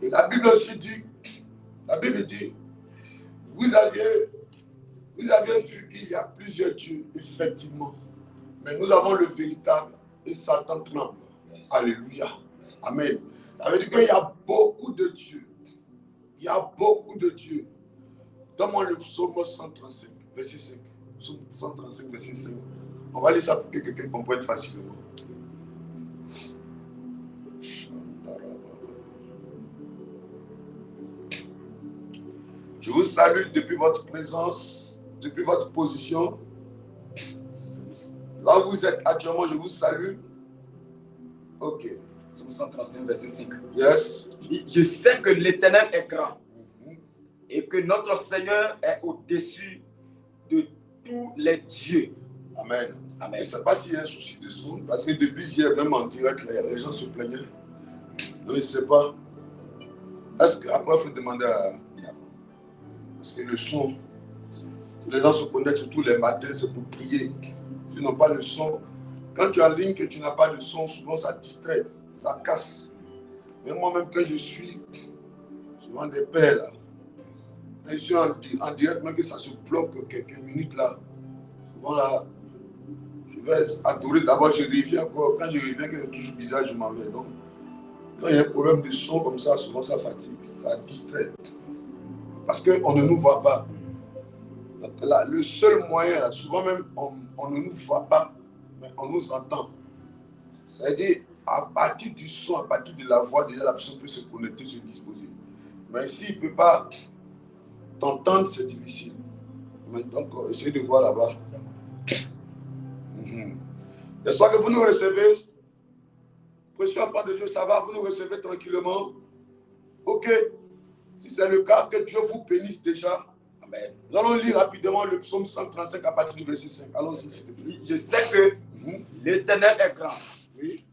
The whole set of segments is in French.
Et la Bible aussi dit, vous avez vu qu'il y a plusieurs dieux, effectivement. Mais nous avons le véritable et Satan tremble. Yes. Alléluia. Amen. Ça veut dire qu'il y a beaucoup de dieux. Il y a beaucoup de dieux. Donne-moi le psaume 135, verset 5. Psaume 135, verset 5. On va lire ça pour que quelqu'un comprenne facilement. Je vous salue depuis votre présence, depuis votre position. Là où vous êtes actuellement, je vous salue. Ok. Psaume 135, verset 5. Yes. Je sais que l'Éternel est grand et que notre Seigneur est au-dessus de tous les dieux. Amen. Amen. Je ne sais pas s'il y a un souci de son, parce que depuis hier, même en direct, les gens se plaignaient. Donc, je ne sais pas. Est-ce qu'après, il faut demander à... Parce que le son, les gens se connectent surtout les matins, c'est pour prier. S'ils n'ont pas le son, quand tu es en ligne que tu n'as pas de son, souvent ça distrait, ça casse. Mais moi-même, quand je suis souvent des pères là, quand je suis en direct, même que ça se bloque quelques minutes là, souvent là, je vais adorer. D'abord, je reviens encore. Quand je reviens, que c'est toujours bizarre, je m'en vais. Donc, quand il y a un problème de son comme ça, souvent ça fatigue, ça distrait. Parce qu'on ne nous voit pas. Donc là, le seul moyen, là, souvent même, on ne nous voit pas, mais on nous entend. C'est-à-dire, à partir du son, à partir de la voix, déjà la personne peut se connecter, se disposer. Mais s'il ne peut pas t'entendre, c'est difficile. Donc, essayez de voir là-bas. J'espère que vous nous recevez. Précieux enfant de Dieu, ça va, vous nous recevez tranquillement. Ok. Si c'est le cas, que Dieu vous bénisse déjà. Amen. Nous allons lire rapidement le psaume 135 à partir du verset 5. Allons-y, s'il te plaît. Je sais que l'Éternel est grand. Oui.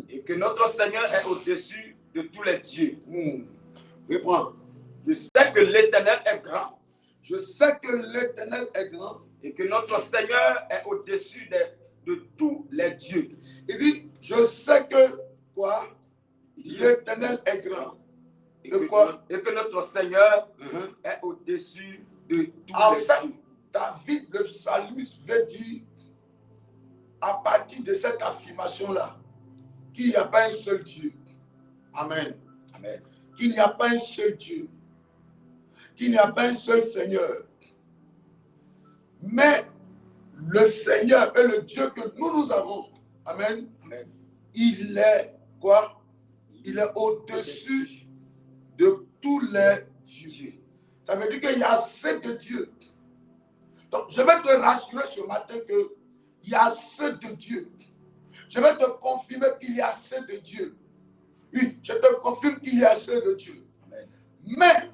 Et que notre Seigneur est au-dessus de tous les dieux. Reprends. Je sais que l'Éternel est grand. Je sais que l'Éternel est grand. Et que notre Seigneur est au-dessus de tous les dieux. Il dit, je sais que quoi? L'Éternel est grand. Et que notre Seigneur est au-dessus de tous les dieux. David, le psalmiste, veut dire, à partir de cette affirmation-là, qu'il n'y a pas un seul Dieu. Amen. Amen. Qu'il n'y a pas un seul Dieu. Qu'il n'y a pas un seul Seigneur. Mais le Seigneur est le Dieu que nous avons. Amen. Amen. Il est quoi? Il est au-dessus de tous les dieux. Ça veut dire qu'il y a assez de dieux. Donc, je vais te rassurer ce matin qu'il y a assez de dieux. Je vais te confirmer qu'il y a assez de dieux. Oui, je te confirme qu'il y a assez de dieux. Amen. Mais,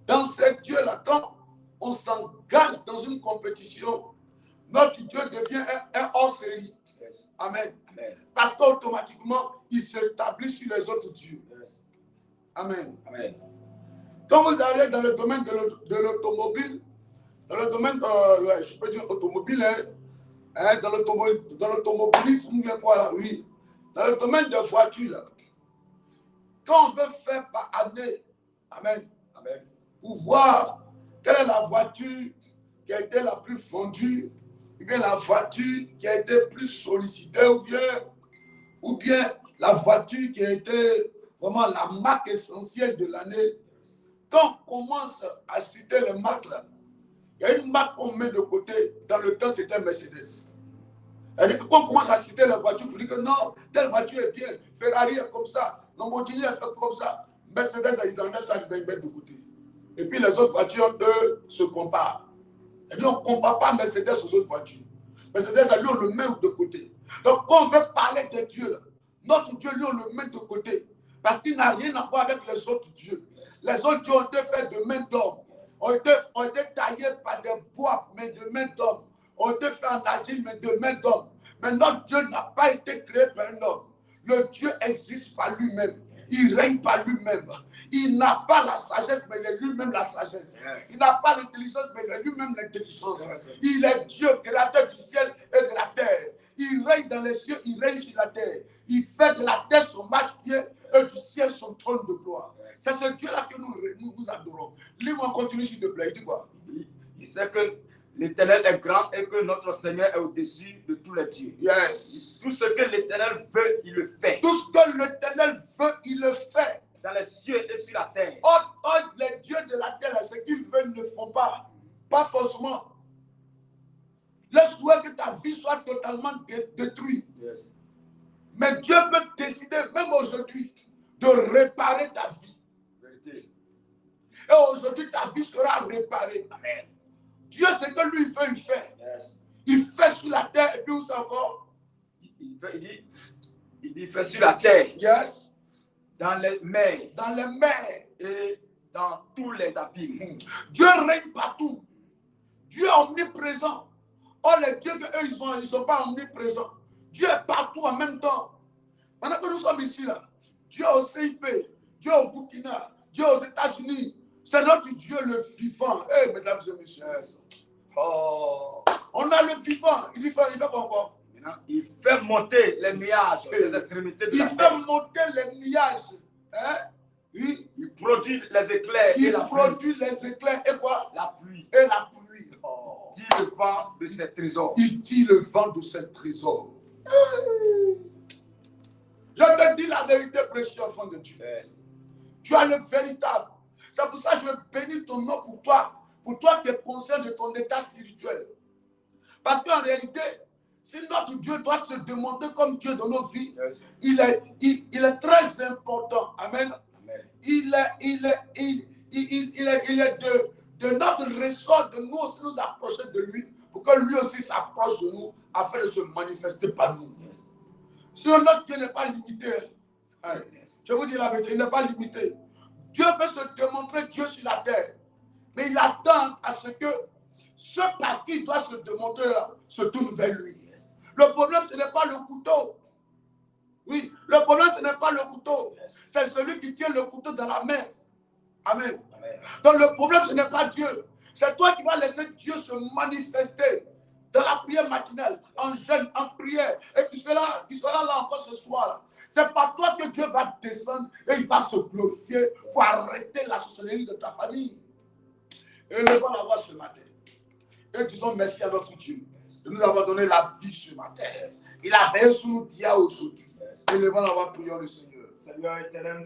dans ces dieux-là, quand on s'engage dans une compétition, notre Dieu devient un hors-série. Yes. Amen. Amen. Parce qu'automatiquement, il s'établit sur les autres dieux. Yes. Amen. Amen. Quand vous allez dans le domaine de l'automobile, dans le domaine, je peux dire automobile, dans l'automobilisme, quoi là, oui. Dans le domaine des voitures, là, quand on veut faire par année, amen, Amen, pour voir quelle est la voiture qui a été la plus vendue, ou bien la voiture qui a été plus sollicitée, ou bien la voiture qui a été vraiment la marque essentielle de l'année. Quand on commence à citer les marques là, il y a une marque qu'on met de côté, dans le temps c'était Mercedes. C'est-à-dire que quand on commence à citer les voitures, on dit que non, telle voiture est bien, Ferrari est comme ça, Lamborghini est fait comme ça, Mercedes, ils enlèvent ça, ils mettent de côté. Et puis les autres voitures, eux, se comparent. Et donc on ne compare pas Mercedes aux autres voitures. Mercedes, lui, on le met de côté. Donc quand on veut parler de Dieu, là, notre Dieu, lui, on le met de côté. Parce qu'il n'a rien à voir avec les autres dieux. Les autres dieux ont été faits de main d'homme, ont été taillés par des bois, mais de main d'homme, ont été faits en argile, mais de main d'homme. Mais notre Dieu n'a pas été créé par un homme. Le Dieu existe par lui-même. Il règne par lui-même. Il n'a pas la sagesse, mais il est lui-même la sagesse. Il n'a pas l'intelligence, mais il est lui-même l'intelligence. Il est Dieu, créateur du ciel et de la terre. Il règne dans les cieux, il règne sur la terre. Il fait de la terre son marche-pied et du ciel son trône trône de gloire. C'est ce Dieu-là que nous adorons. Lis-moi, continue s'il te plaît. Il dit quoi? Il sait que l'Éternel est grand et que notre Seigneur est au-dessus de tous les dieux. Yes. Tout ce que l'Éternel veut, il le fait. Tout ce que l'Éternel veut, il le fait. Dans les cieux et sur la terre. Les dieux de la terre, ce qu'ils veulent ne font pas. Pas forcément. Le souhait que ta vie soit totalement détruite. Yes. Mais Dieu peut décider, même aujourd'hui, de réparer ta vie. Vérité. Et aujourd'hui, ta vie sera réparée. Amen. Dieu, ce que lui veut, il fait. Yes. Il fait sur la terre et puis où c'est encore? Il dit, il fait sur la terre. Yes. Dans les mers. Dans les mers. Et dans tous les abîmes. Dieu règne partout. Dieu est omniprésent. Oh, les dieux qu'eux, ils ne sont pas omniprésents. Dieu est partout en même temps. Pendant que nous sommes ici, là, Dieu est au CIP, Dieu est au Burkina, Dieu est aux États-Unis. C'est notre Dieu le vivant. Eh, mesdames et messieurs. Oh, on a le vivant. Il fait quoi encore? Il fait monter les nuages des extrémités de la terre. Il fait monter les nuages. Hein? Oui. Il produit les éclairs. Il produit les éclairs et quoi? La pluie. Et la pluie. Oh. Il tire le vent de ses trésors. Il tire le vent de ses trésors. Je te dis la vérité, précieux enfant de Dieu. Yes. Tu as le véritable. C'est pour ça que je bénis ton nom pour toi qui es conscient de ton état spirituel. Parce qu'en réalité, si notre Dieu doit se démontrer comme Dieu dans nos vies, yes, il est très important. Amen. Amen. Il est de notre ressort de nous aussi nous approcher de lui pour que lui aussi s'approche de nous afin de se manifester par nous. Yes. Sinon, notre Dieu n'est pas limité. Hein? Yes. Je vous dis la vérité, il n'est pas limité. Dieu veut se démontrer Dieu sur la terre. Mais il attend à ce que ce par qui doit se démontrer là, se tourne vers lui. Yes. Le problème, ce n'est pas le couteau. Oui, le problème, ce n'est pas le couteau. Yes. C'est celui qui tient le couteau dans la main. Amen. Amen. Donc le problème, ce n'est pas Dieu. C'est toi qui vas laisser Dieu se manifester dans la prière matinale, en jeûne, en prière. Et tu seras là encore ce soir. C'est par toi que Dieu va descendre et il va se glorifier pour arrêter la sorcellerie de ta famille. Et levons la voix ce matin. Et disons merci à notre Dieu de nous avoir donné la vie ce matin. Il a veillé sur nous d'hier aujourd'hui. Et levons la voix, prions le Seigneur. Seigneur éternel, nous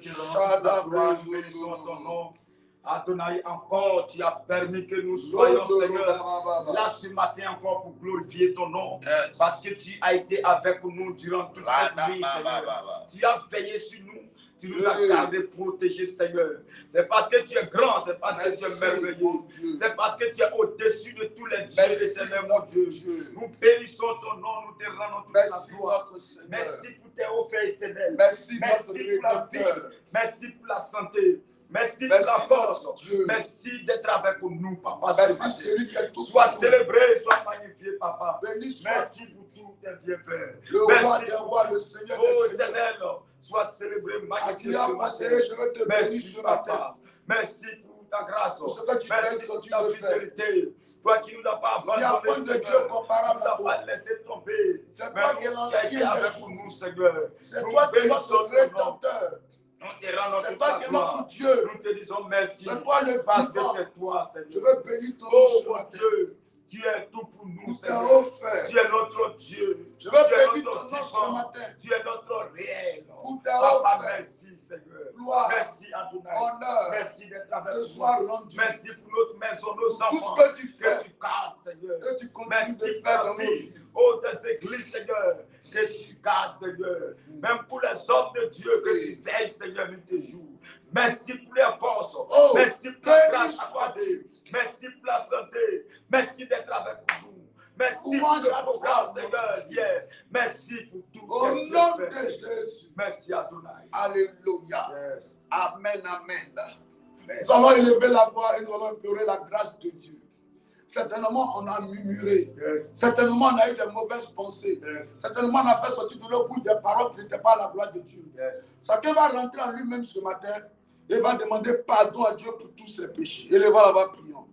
bénissons ton nom. Adonai, encore, tu as permis que nous soyons, Seigneur, là ce matin encore pour glorifier ton nom. Yes. Parce que tu as été avec nous durant toute cette nuit, Seigneur. Tu as veillé sur nous. Tu nous as gardés, protégés, Seigneur. C'est parce que tu es grand, c'est parce que tu es merveilleux. C'est parce que tu es au-dessus de tous les dieux, éternel, mon Dieu. Nous bénissons ton nom, nous te rendons toute la gloire. Merci pour tes offres éternelles. Merci pour la vie. Merci pour la santé. Merci pour la force. Merci d'être avec nous, Papa. Sois célébré, sois magnifié, Papa. Merci pour tout tes bienfaits. Le Seigneur, oh éternel, sois célébré, magnifié ce matin. Merci, Papa. Merci pour ta grâce. Merci pour ta fidélité. Toi qui nous as pas abandonné, Seigneur. Tu ne t'as pas laissé tomber. Mais tu as été avec nous, Seigneur. C'est toi qui es notre rédempteur. C'est toi qui es notre Dieu. Nous te disons merci. C'est toi le parce que c'est toi, Seigneur. Je veux bénir ton nom ce matin. Dieu, tu es tout pour nous, Seigneur. Tu es notre Dieu. Je veux bénir ton nom ce matin. Tu es notre réel. Papa, merci, Seigneur. Gloire, merci, Adonai. Honneur, merci d'être avec nous. Merci pour notre maison, nos enfants. Tout ce que tu fais, que tu gardes, Seigneur. Que tu continues merci de faire dans nos vies. Oh, des églises, Seigneur. Que tu gardes, Seigneur. Même pour les hommes de Dieu, que tu veilles, Seigneur, nuit et jour. Merci pour les forces. Oh, merci pour la grâce accordée. Merci pour la santé. Merci d'être avec nous. Merci pour le programme, Seigneur, d'hier. Merci pour tout. Au nom de Jésus. Merci, Adonai. Alléluia. Yes. Amen, amen. Nous allons élever la voix et nous allons implorer la grâce de Dieu. Certainement, on a murmuré. Yes. Certainement, on a eu des mauvaises pensées. Yes. Certainement, on a fait sortir de leur bouche des paroles qui n'étaient pas la gloire de Dieu. Yes. Chacun va rentrer en lui-même ce matin et va demander pardon à Dieu pour tous ses péchés. Élevons la voix, prions.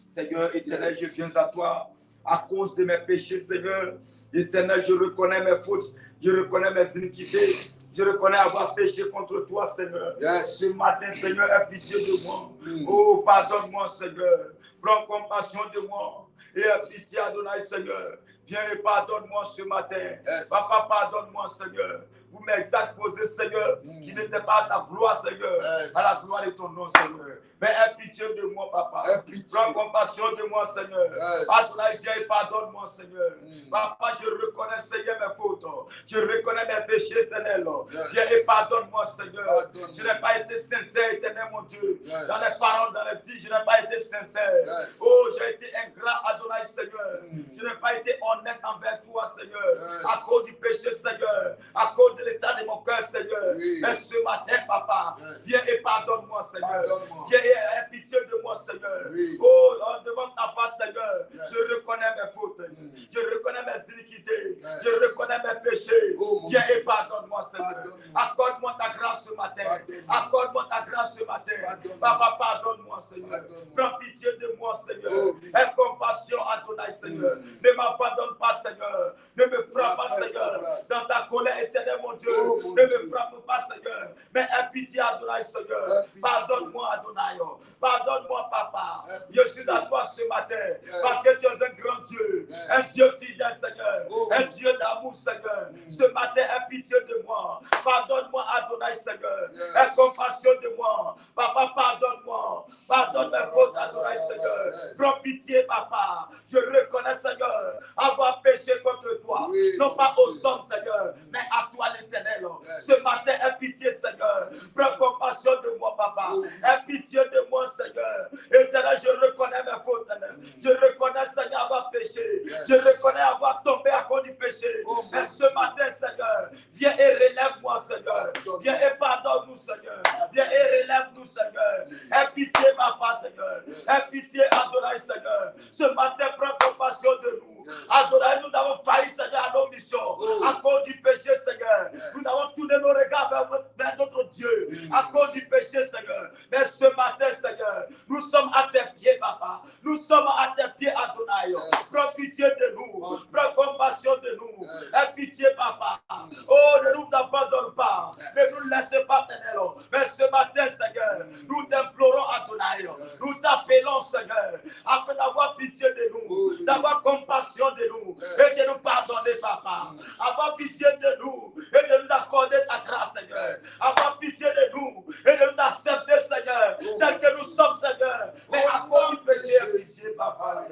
Seigneur éternel, je viens à toi à cause de mes péchés, Seigneur. Éternel, je reconnais mes fautes, je reconnais mes iniquités. Je reconnais avoir péché contre toi, Seigneur. Yes. Ce matin, Seigneur, aie pitié de moi. Oh, pardonne-moi, Seigneur. Prends compassion de moi. Et aie pitié, Adonai, Seigneur. Viens et pardonne-moi ce matin. Yes. Papa, pardonne-moi, Seigneur. Vous m'exposez, Seigneur, qui n'était pas à ta gloire, Seigneur, à la gloire de ton nom, Seigneur. Mais aie pitié de moi, Papa. Prends compassion de moi, Seigneur. Adonai, viens et pardonne-moi, Seigneur. Papa, je reconnais, Seigneur, mes fautes. Je reconnais mes péchés, éternels. Viens et pardonne-moi, Seigneur. Je n'ai pas été sincère, éternel, mon Dieu. Dans les paroles, dans les dits, je n'ai pas été sincère. Oh, j'ai été ingrat, Adonai, Seigneur. Je n'ai pas été honnête envers toi, Seigneur. À cause du péché, Seigneur. À cause de l'état de mon cœur, Seigneur. Mais ce matin, Papa, viens et pardonne-moi, Seigneur. Viens et aie pitié de moi, Seigneur. Oh, devant ta face, Seigneur, je reconnais mes fautes. Je reconnais mes iniquités. Je reconnais mes péchés. Viens et pardonne-moi, Seigneur. Accorde-moi ta grâce ce matin. Accorde-moi ta grâce ce matin. Papa, pardonne-moi, Seigneur. Prends pitié de moi, Seigneur. Aie compassion à ton âge, Seigneur. Ne m'abandonne pas, Seigneur. Ne me frappe pas, Seigneur. Dans ta colère éternelle, mon Dieu. Ne me frappe pas, Seigneur. Mais aie pitié, Adonai, Seigneur. Pardonne-moi, Adonai. Pardonne-moi, Papa. Je suis à toi ce matin. Parce que tu es un grand Dieu. Un Dieu fidèle, Seigneur. Un Dieu d'amour, Seigneur. Ce matin, aie pitié de moi. Pardonne-moi, Adonai, Seigneur. Aie compassion de moi. Papa, pardonne-moi. Pardonne mes fautes, Adonai, Seigneur. Prends pitié, Papa. Je reconnais, Seigneur, avoir péché contre toi. Non pas aux hommes, Seigneur, mais à toi, l'Éternel. Ce matin, aie pitié, Seigneur. Prends compassion de moi, Papa. Aie pitié de moi, Seigneur. Éternel, je reconnais mes fautes, Éternel. Je reconnais, Seigneur, avoir péché. Je reconnais avoir tombé à cause du péché. Mais ce matin, Seigneur, viens et relève-moi, Seigneur. Viens et pardonne-nous, Seigneur. Viens et relève-nous, Seigneur. Aie pitié, Papa, Seigneur. Aie pitié, Adonai, Seigneur. Ce matin, prends compassion de nous. Adonai, nous avons failli, Seigneur, à nos missions. À cause du péché, Seigneur. Nous avons tourné nos regards vers notre Dieu. À cause du péché, Seigneur. Mais ce matin, Seigneur, nous sommes à tes pieds, Papa. Nous sommes à tes pieds, Adonai. Prends pitié de nous. Prends compassion de nous. Aie pitié, Papa. Oh, ne nous abandonne pas. Ne nous laisse pas, Ténèbres. Mais ce matin, Seigneur, nous t'implorons, Adonai. Nous t'appelons, Seigneur, afin d'avoir pitié de nous, d'avoir compassion de nous et de nous pardonner, Papa. Avoir pitié de nous et de nous accorder ta grâce, Seigneur. Avoir pitié de nous et de nous accepter, Seigneur, tel que nous sommes, Seigneur. Mais à cause du péché, pitié, Papa.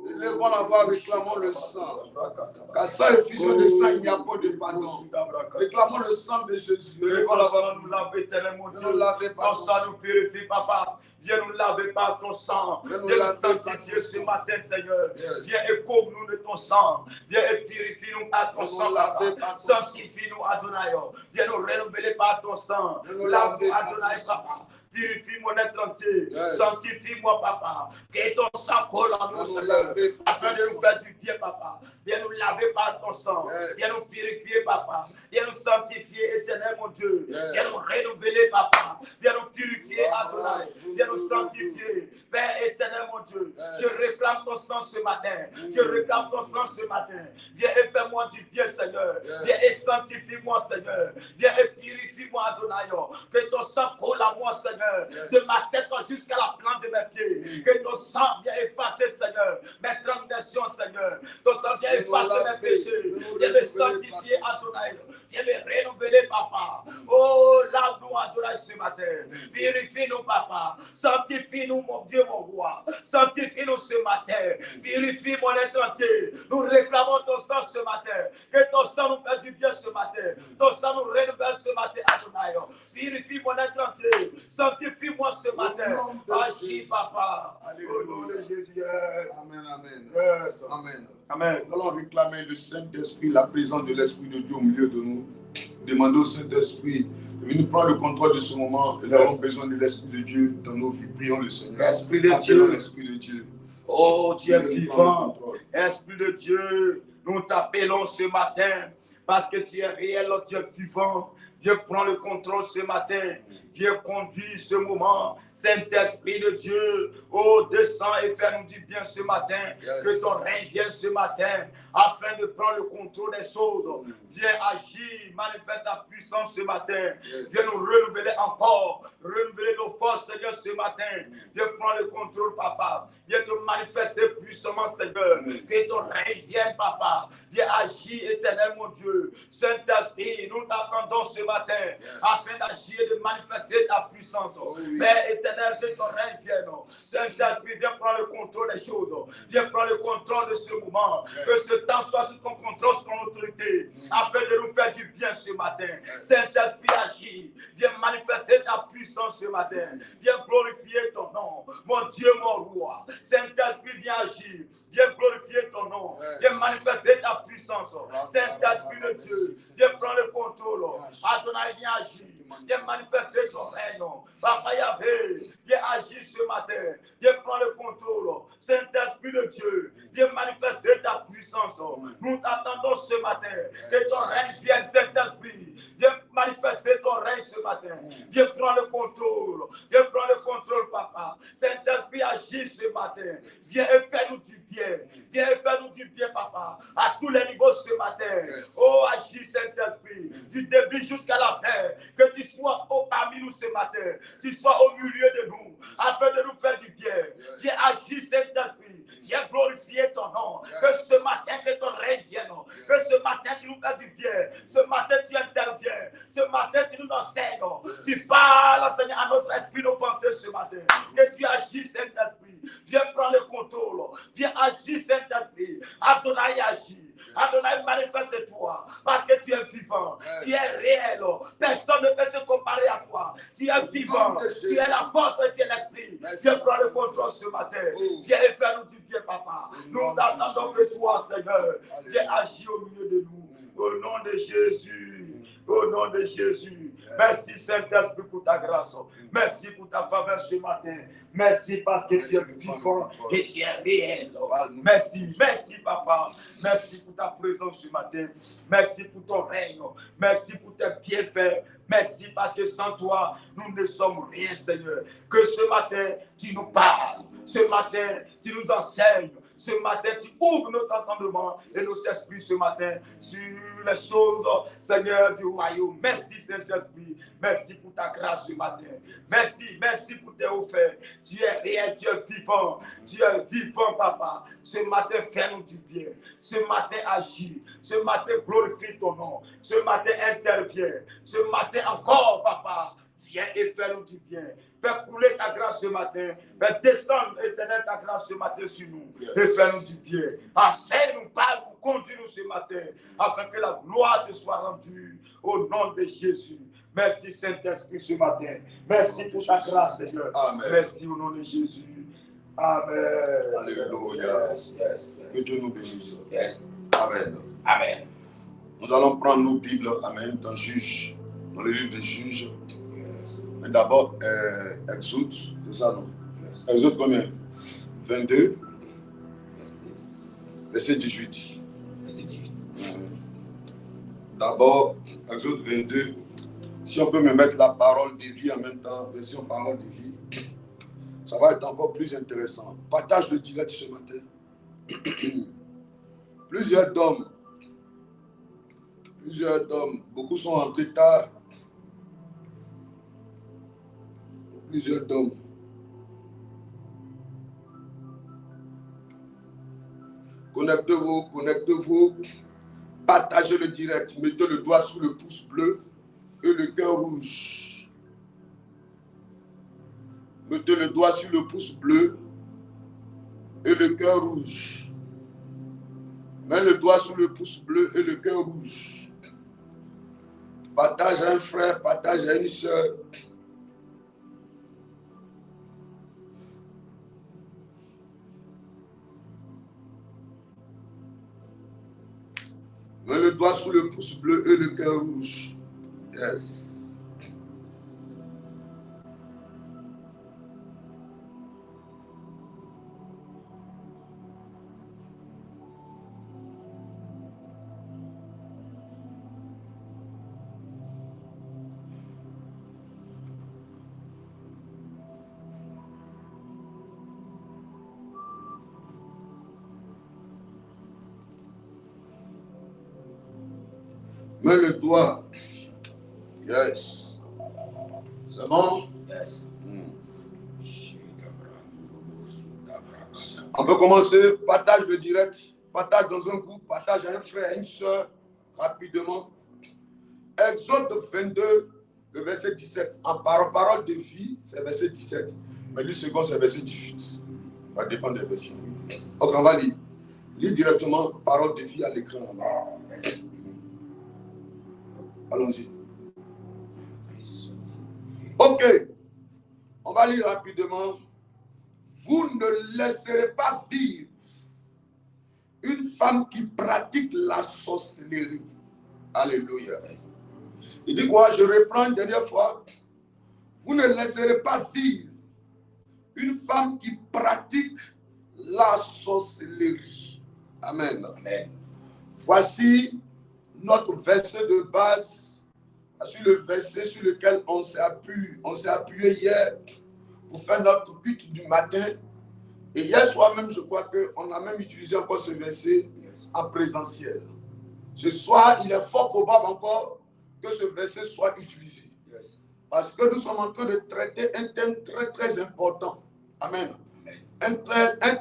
Élevons la voix, réclamons le sang. Car sans effusion de sang, il n'y a pas de pardon. Réclamons le sang de Jésus. Élevons la voix. Nous laver, éternel, mon Dieu. Nous laver par ton sang nous purifie, Papa. Viens nous laver par ton sang. Viens nous sanctifier ce matin, Seigneur. Viens et couvre-nous de ton sang. Viens et purifie-nous par ton sang, Papa. Sanctifie-nous, Adonai. Viens nous renouveler par ton sang. Lave-nous, Adonai, Papa. Purifie mon être entier. Sanctifie-moi, Papa. Que ton sang colle en nous, Seigneur. Afin de nous faire du bien, Papa. Viens nous laver par ton sang. Viens nous purifier, Papa. Viens nous sanctifier, éternel, mon Dieu. Viens nous renouveler, Papa. Viens nous purifier, Adonai. Viens nous sanctifier. Père éternel, mon Dieu. Je réclame ton sang ce matin. Je réclame ton sang ce matin. Viens et fais-moi du bien, Seigneur. Viens et sanctifie-moi, Seigneur. Viens et purifie-moi, Adonai. Que ton sang colle à moi, Seigneur. De ma tête jusqu'à la plante de mes pieds. Que ton sang vienne effacer, Seigneur, mes transgressions, Seigneur. Ton sang vient effacer mes péchés. Viens me sanctifier, Adonai. Viens me renouveler, Papa. Oh, lave-nous, Adonai, ce matin. Purifie-nous, Papa. Sanctifie-nous, mon Dieu, mon roi. Sanctifie-nous ce matin. Purifie mon être entier. Nous réclamons ton sang ce matin. Que ton sang nous fasse du bien ce matin. Ton sang nous renouvelle ce matin, Adonai. Purifie mon être entier. Sanctifie-moi ce matin. Agis, Papa. Au nom de Jésus. Amen, amen. Yes. Amen. Amen. Nous allons réclamer le Saint-Esprit, la présence de l'Esprit de Dieu au milieu de nous. Demandons au Saint-Esprit de venir prendre le contrôle de ce moment. Nous avons besoin de l'Esprit de Dieu dans nos vies. Prions le Seigneur. Esprit de Dieu. L'Esprit de Dieu. Oh, Dieu vivant. Esprit de Dieu, nous t'appelons ce matin. parce que tu es réel, tu es vivant. Viens prendre le contrôle ce matin. Viens conduire ce moment. Saint-Esprit de Dieu, oh, descends et fais-nous du bien ce matin. Que ton règne vienne ce matin, afin de prendre le contrôle des choses. Viens agir, manifeste ta puissance ce matin. Viens nous renouveler encore, renouveler nos forces, Seigneur, ce matin. Viens prendre le contrôle, Papa. Viens te manifester puissamment, Seigneur. Que ton règne vienne, Papa. Viens agir, éternel, mon Dieu. Saint-Esprit, nous t'attendons ce matin, afin d'agir et de manifester ta puissance. Père éternel, que ton règne vienne. Saint-Esprit, viens prendre le contrôle des choses. Viens prendre le contrôle de ce moment. Que ce temps soit sous ton contrôle, sous ton autorité, afin de nous faire du bien ce matin. Saint-Esprit, agis. Viens manifester ta puissance ce matin. Viens glorifier ton nom. Mon Dieu, mon roi. Saint-Esprit, viens agir. Viens glorifier ton nom. Viens manifester ta puissance. Saint-Esprit de Dieu, viens prendre le contrôle. Adonai, viens agir. Viens manifester ton règne. Papa Yahvé, viens agir ce matin. Viens prendre le contrôle. Saint-Esprit de Dieu, viens manifester ta puissance. Nous t'attendons ce matin. Que ton règne vienne, Saint-Esprit. Viens manifester ton règne ce matin. Viens prendre le contrôle. Viens prendre le contrôle, Papa. Saint-Esprit, agis ce matin. Viens et fais-nous du bien. Viens et fais-nous du bien, Papa. À tous les niveaux ce matin. Oh, agis, Saint-Esprit. Du début jusqu'à la fin. Que tu sois parmi nous ce matin. Tu sois au milieu de nous. Afin de nous faire du bien. Viens agir, Saint-Esprit. Viens glorifier ton nom. Que ce matin, que ton règne vienne. Que ce matin, tu nous fais du bien. Ce matin, tu interviens. Ce matin, tu nous enseignes. Tu parles, Seigneur, à notre esprit, nos pensées ce matin. Que tu agis, Saint-Esprit. Viens prendre le contrôle. Viens agir, Saint-Esprit. Adonai agit. Adonai, manifeste-toi. Parce que tu es vivant. Tu es réel. Personne ne peut se comparer à toi. Tu es vivant. Tu es la force et tu es l'esprit. Viens prendre le contrôle ce matin. Viens et fais-nous du bien, Papa. Nous n'attendons que toi, Seigneur. Viens agir au milieu de nous. Au nom de Jésus. Au nom de Jésus. Merci Saint-Esprit pour ta grâce. Merci pour ta faveur ce matin. Merci parce que tu es vivant et tu es réel. Merci, merci Papa. Merci pour ta présence ce matin. Merci pour ton règne. Merci pour tes bienfaits. Merci parce que sans toi, nous ne sommes rien, Seigneur. Que ce matin, tu nous parles. Ce matin, tu nous enseignes. Ce matin, tu ouvres notre entendement et notre esprit ce matin sur les choses, Seigneur, du royaume. Merci, Saint-Esprit. Merci pour ta grâce ce matin. Merci, merci pour tes offertes. Tu es réel, tu es vivant. Tu es vivant, Papa. Ce matin, fais-nous du bien. Ce matin, agis. Ce matin, glorifie ton nom. Ce matin, interviens. Ce matin encore, Papa. Viens et fais-nous du bien. Fais couler ta grâce ce matin. Fais descendre, éternel, ta grâce ce matin sur nous. Et fais-nous du bien. Enseigne-nous, parle-nous, conduis-nous ce matin. Afin que la gloire te soit rendue. Au nom de Jésus. Merci Saint-Esprit ce matin. Merci pour ta grâce, Seigneur. Amen. Merci au nom de Jésus. Amen. Alléluia. Yes. Que Dieu nous bénisse. Yes. Amen. Amen. Nous allons prendre nos Bibles, Amen, dans Juge, dans le livre des Juges. Mais d'abord, Exode, c'est ça, non? Exode combien? 22, verset 18. D'abord, Exode 22. Si on peut me mettre la parole de vie en même temps, version parole de vie, ça va être encore plus intéressant. Partage le direct ce matin. Plusieurs d'hommes, beaucoup sont entrés tard. Plusieurs d'hommes. Connectez-vous, partagez le direct, mettez le doigt sur le pouce bleu et le cœur rouge. Mettez le doigt sur le pouce bleu et le cœur rouge. Mets le doigt sur le pouce bleu et le cœur rouge. Partage à un frère, partage à une soeur. Mets le doigt sur le pouce bleu et le cœur rouge. Yes. Mets le doigt. Yes. C'est bon? Yes. On peut commencer. Partage le direct. Partage dans un groupe. Partage à un frère, à une soeur. Rapidement. Exode 22, le verset 17. En parole de vie, c'est verset 17. Mais lui, second, c'est verset 18. Ça va dépendre des versions. Ok, on va lire. Lis directement parole de vie à l'écran là-bas. Allons-y. Ok. On va lire rapidement. Vous ne laisserez pas vivre une femme qui pratique la sorcellerie. Alléluia. Il dit quoi? Je reprends une dernière fois. Vous ne laisserez pas vivre une femme qui pratique la sorcellerie. Amen. Amen. Voici notre verset de base. Voici le verset sur lequel on s'est appuyé hier pour faire notre culte du matin. Et hier soir même, je crois qu'on a même utilisé encore ce verset en présentiel. Ce soir, il est fort probable encore que ce verset soit utilisé. Parce que nous sommes en train de traiter un thème très très important. Amen. Un thème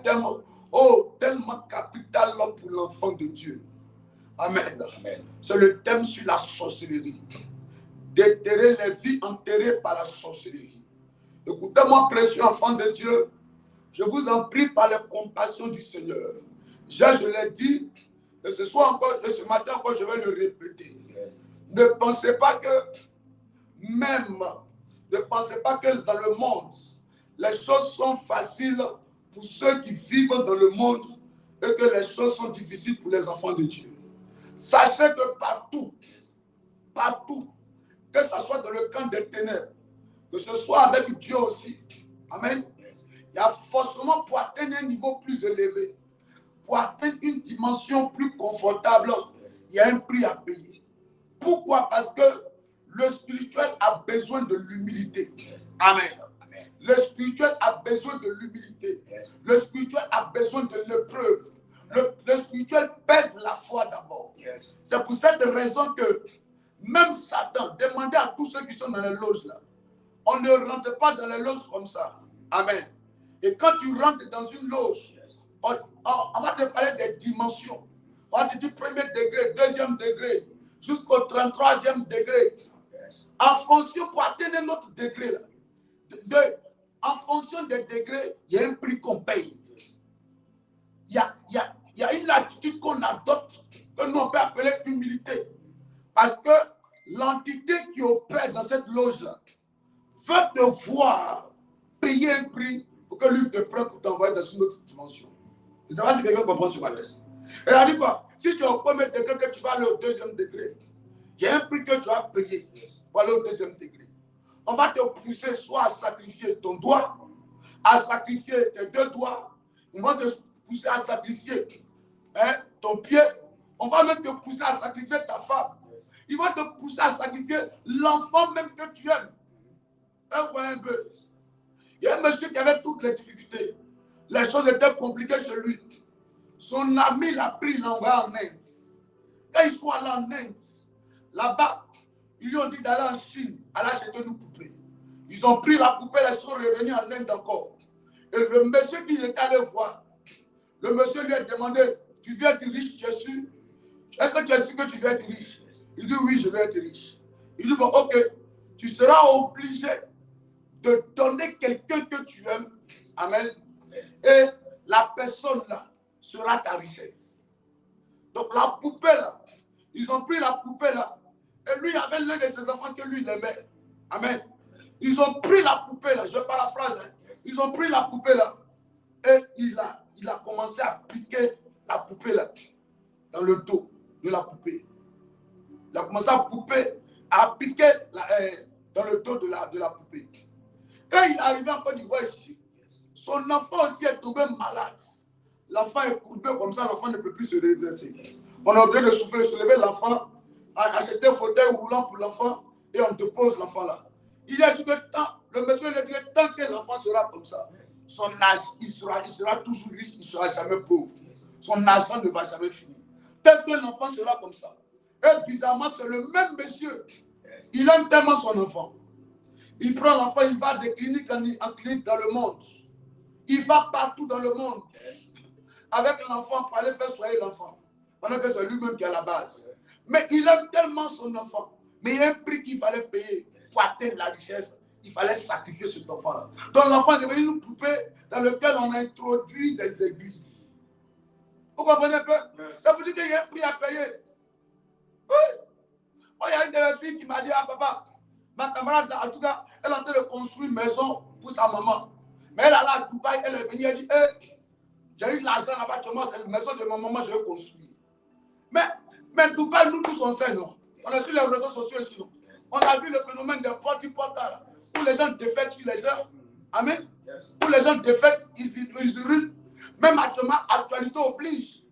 tellement capital pour l'enfant de Dieu. Amen. C'est le thème sur la sorcellerie. Déterrer les vies enterrées par la sorcellerie. Écoutez-moi, précieux enfant de Dieu. Je vous en prie par la compassion du Seigneur. Je l'ai dit, et ce soir encore, et ce matin encore, je vais le répéter. Ne pensez pas que dans le monde, les choses sont faciles pour ceux qui vivent dans le monde et que les choses sont difficiles pour les enfants de Dieu. Sachez que partout, que ce soit dans le camp des ténèbres, que ce soit avec Dieu aussi, amen, il y a forcément pour atteindre un niveau plus élevé, pour atteindre une dimension plus confortable, il y a un prix à payer. Pourquoi? Parce que le spirituel a besoin de l'humilité. Amen. Le spirituel a besoin de l'humilité. Le spirituel a besoin de l'épreuve. Le spirituel pèse la foi d'abord. C'est pour cette raison que même Satan demandait à tous ceux qui sont dans les loges là, on ne rentre pas dans les loges comme ça. Amen. Et quand tu rentres dans une loge, on va te parler des dimensions. On va te dire premier degré, deuxième degré, jusqu'au 33e degré. En fonction, pour atteindre notre degré là, en fonction des degrés, il y a un prix qu'on paye. Il y a une attitude qu'on adopte, que nous on peut appeler humilité. Parce que l'entité qui opère dans cette loge-là veut te voir payer un prix pour que lui te prenne pour t'envoyer dans une autre dimension. Je ne sais pas si quelqu'un comprend ce matin. Et elle a dit quoi? Si tu es au premier degré, que tu vas aller au deuxième degré, il y a un prix que tu vas payer pour aller au deuxième degré. On va te pousser soit à sacrifier ton doigt, à sacrifier tes deux doigts. On va te pousser à sacrifier ton pied. On va même te pousser à sacrifier ta femme. Ils vont te pousser à sacrifier l'enfant même que tu aimes. Un peu. Il y a un monsieur qui avait toutes les difficultés. Les choses étaient compliquées chez lui. Son ami l'a pris, l'a envoyé en Inde. Quand ils sont allés en Inde, là-bas, ils lui ont dit d'aller en Chine, aller acheter une poupée. Ils ont pris la poupée, ils sont revenus en Inde encore. Et le monsieur qui était allé voir, le monsieur lui a demandé, tu veux être riche, tu es sûr? Est-ce que tu es sûr que tu veux être riche? Il dit oui, je veux être riche. Il dit bon, ok, tu seras obligé de donner quelqu'un que tu aimes. Amen. Et la personne là sera ta richesse. Donc la poupée là, ils ont pris la poupée là, et lui avait l'un de ses enfants que lui il aimait. Amen. Ils ont pris la poupée là, je paraphrase, ils ont pris la poupée là, et il a commencé à piquer la poupée là, dans le dos de la poupée. Il a commencé à piquer dans le dos de la poupée. Quand il est arrivé en Côte d'Ivoire ici, son enfant aussi est tombé malade. L'enfant est courbé comme ça, l'enfant ne peut plus se redresser. On a obligé de soulever l'enfant, acheter un fauteuil roulant pour l'enfant et on dépose l'enfant là. Il a dit que le monsieur lui a dit que tant que l'enfant sera comme ça, son âge, il sera toujours riche, il ne sera jamais pauvre. Son argent ne va jamais finir. Tant que l'enfant sera comme ça. Et bizarrement, c'est le même monsieur. Il aime tellement son enfant. Il prend l'enfant, il va de clinique en clinique dans le monde. Il va partout dans le monde. Avec l'enfant pour aller faire soigner l'enfant. Pendant que c'est lui-même qui est à la base. Mais il aime tellement son enfant. Mais il y a un prix qu'il fallait payer pour atteindre la richesse. Il fallait sacrifier cet enfant-là. Donc l'enfant est devenu une poupée dans laquelle on a introduit des aiguilles. Vous comprenez un peu? Ça veut dire qu'il y a un prix à payer. Oui. Moi, il y a une de mes filles qui m'a dit, ah papa, ma camarade, là, en tout cas, elle est en train de construire une maison pour sa maman. Mais elle est là à Dubaï, elle est venue, elle dit, hey, j'ai eu de l'argent là-bas, c'est la maison de ma maman, je vais construire. Mais Dubaï, nous tous on sait, non? On est sur les réseaux sociaux ici, non? On a vu le phénomène des porte-portal, où les gens défaitent sur les gens. Amen. Où les gens défaitent, ils ruinent. Même actuellement, actualité oblige.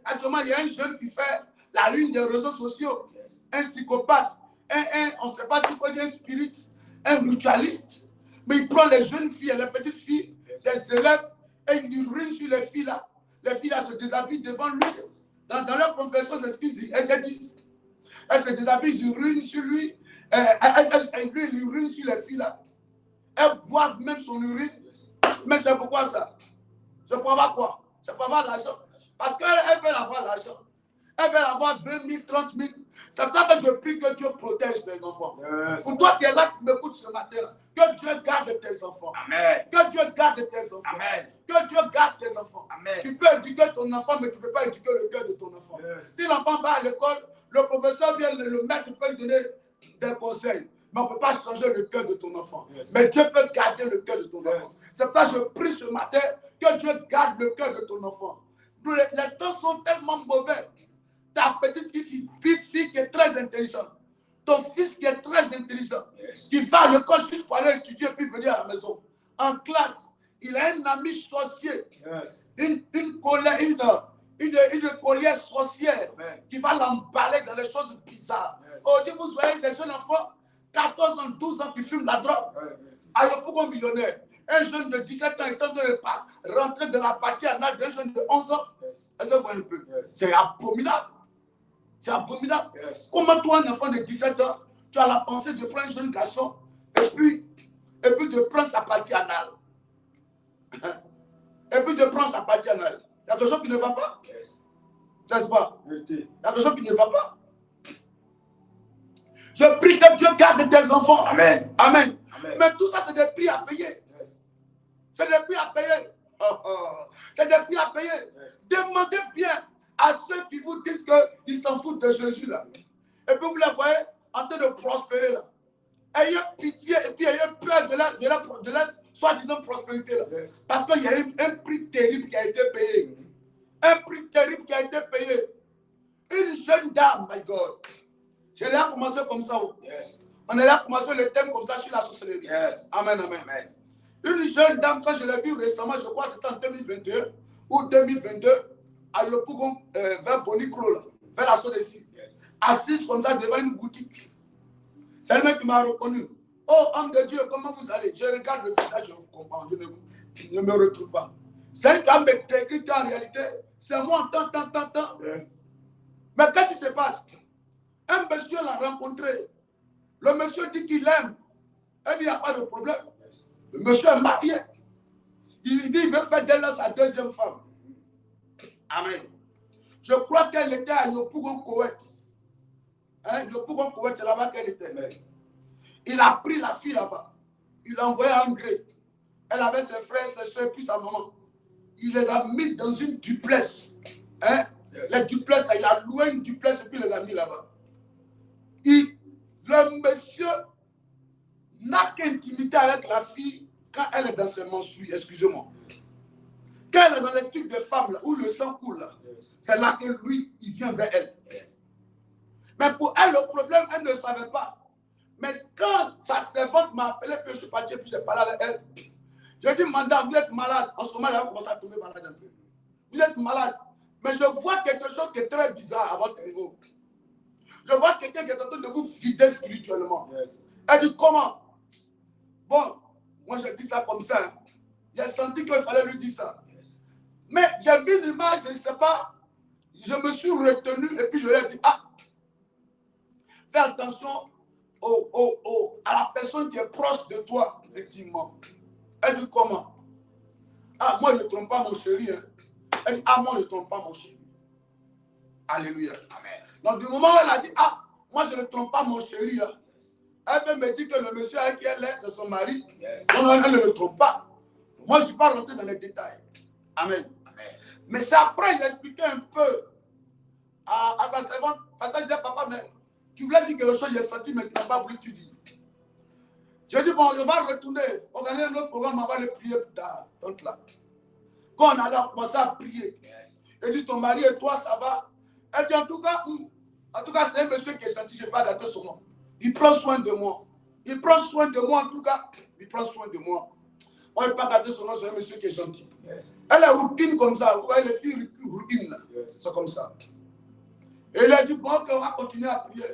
Actuellement, il y a un jeune qui fait la lune des réseaux sociaux. Un psychopathe. On ne sait pas s'il faut dire un spirit, un ritualiste. Mais il prend les jeunes filles et les petites filles, les élèves, et il ruine sur les filles là. Les filles là se déshabillent devant lui. Dans leur confession, c'est ce qu'ils disent. Elles se déshabillent, ils ruinent sur lui. Lui, il ruine sur les filles là. Elles boivent même son urine. Mais c'est pourquoi ça? C'est pour avoir quoi? C'est pour avoir l'argent. Parce qu'elle veut avoir l'argent. Elle veut avoir 20 000, 30 000. C'est pour ça que je prie que Dieu protège les enfants. Pour toi qui es là, qui m'écoutes ce matin, que Dieu garde tes enfants. Amen. Que Dieu garde tes enfants. Amen. Que Dieu garde tes enfants. Amen. Tu peux éduquer ton enfant, mais tu ne peux pas éduquer le cœur de ton enfant. Si l'enfant va à l'école, le professeur vient, le maître peut lui donner des conseils. Mais on ne peut pas changer le cœur de ton enfant. Mais Dieu peut garder le cœur de ton enfant. C'est pour ça que je prie ce matin que Dieu garde le cœur de ton enfant. Les temps sont tellement mauvais. Ta petite fille qui est très intelligente, ton fils qui est très intelligent, qui va à l'école juste pour aller étudier puis venir à la maison. En classe, il a un ami sorcier, une collière sorcière qui va l'emballer dans les choses bizarres. Aujourd'hui, vous voyez des jeunes enfants, 14 ans, 12 ans qui fument la drogue. Alors pourquoi millionnaire? Un jeune de 17 ans est en train de rentrer dans la partie en âge d'un jeune de 11 ans. Est-ce que vous voyez un peu? C'est abominable. C'est abominable. Comment toi, un enfant de 17 ans, tu as la pensée de prendre un jeune garçon et puis de prendre sa partie anale? Et puis de prendre sa partie anale. Il y a quelque chose qui ne va pas? N'est-ce pas? Il y a quelque chose qui ne va pas. Je prie que Dieu garde tes enfants. Amen. Amen. Amen. Mais tout ça, c'est des prix à payer. C'est des prix à payer. C'est des prix à payer. Demandez bien à ceux qui vous disent qu'ils s'en foutent de Jésus là. Et puis vous les voyez en train de prospérer là. Ayez pitié et puis ayez peur de la soi-disant prospérité là. Parce qu'il y a un prix terrible qui a été payé. Un prix terrible qui a été payé. Une jeune dame, my God. J'ai déjà commencé comme ça. On a déjà commencé le thème comme ça sur la sorcellerie. Amen, amen, amen. Une jeune dame, quand je l'ai vue récemment, je crois que c'était en 2021 ou 2022, à Yopougon, vers Bonicro, là, vers la Sodessi, assise comme ça devant une boutique. C'est elle-même qui m'a reconnu. Oh, homme de Dieu, comment vous allez? Je regarde le visage, je vous comprends, je ne me retrouve pas. C'est elle qui a écrit qu'en réalité, c'est moi, tant. Mais qu'est-ce qui se passe? Un monsieur l'a rencontré. Le monsieur dit qu'il aime. Elle dit, il n'y a pas de problème. Le monsieur est marié. Il dit qu'il veut faire d'elle sa deuxième femme. Amen. Je crois qu'elle était à Yopougon, Koweït. Yopougon, Koweït, c'est là-bas qu'elle était. Il a pris la fille là-bas. Il l'a envoyée en Grèce. Elle avait ses frères, ses soeurs, puis sa maman. Il les a mis dans une duplex. Les duplex, il a loué une duplex et puis les a mis là-bas. Le monsieur n'a qu'intimité avec la fille quand elle est dans ses menstrues, excusez-moi. Quand elle est dans les trucs de femmes, là, où le sang coule, là, c'est là que lui, il vient vers elle. Mais pour elle, le problème, elle ne savait pas. Mais quand sa servante m'a appelé, puis je suis parti, puis j'ai parlé avec elle, j'ai dit, madame, vous êtes malade. En ce moment, elle a commencé à tomber malade un peu. Vous êtes malade. Mais je vois quelque chose qui est très bizarre à votre niveau. Je vois quelqu'un qui est en train de vous vider spirituellement. Elle dit, comment? Bon, moi je dis ça comme ça. J'ai senti qu'il fallait lui dire ça. Mais j'ai vu l'image, je ne sais pas. Je me suis retenu et puis je lui ai dit, ah, fais attention à la personne qui est proche de toi, intimement. Elle dit comment? Ah, moi je ne trompe pas mon chéri. Hein. Elle dit, ah, moi je ne trompe pas mon chéri. Alléluia. Amen. Donc du moment où elle a dit, ah, moi je ne trompe pas mon chéri, là, elle veut me dire que le monsieur avec qui elle est, c'est son mari. Yes. Donc elle ne le trompe pas. Moi je ne suis pas rentré dans les détails. Amen. Amen. Mais c'est après, j'ai expliqué un peu à sa servante, parce qu'elle disait, papa, mais tu voulais dire quelque chose, j'ai senti, mais tu n'as pas voulu te dire. J'ai dit, bon, je vais retourner, organiser un autre programme, on va le prier plus tard. Donc là, quand on allait commencer à prier, yes. Elle dit, ton mari et toi, ça va? Elle dit, en tout cas, c'est un monsieur qui est gentil, je n'ai pas daté son nom. Il prend soin de moi. Il prend soin de moi, en tout cas, il prend soin de moi. Moi, je n'ai pas gardé son nom, c'est un monsieur qui est gentil. Yes. Elle est routine comme ça. Vous voyez, les filles routine là. Yes. C'est comme ça. Et il a dit, bon, on va continuer à prier.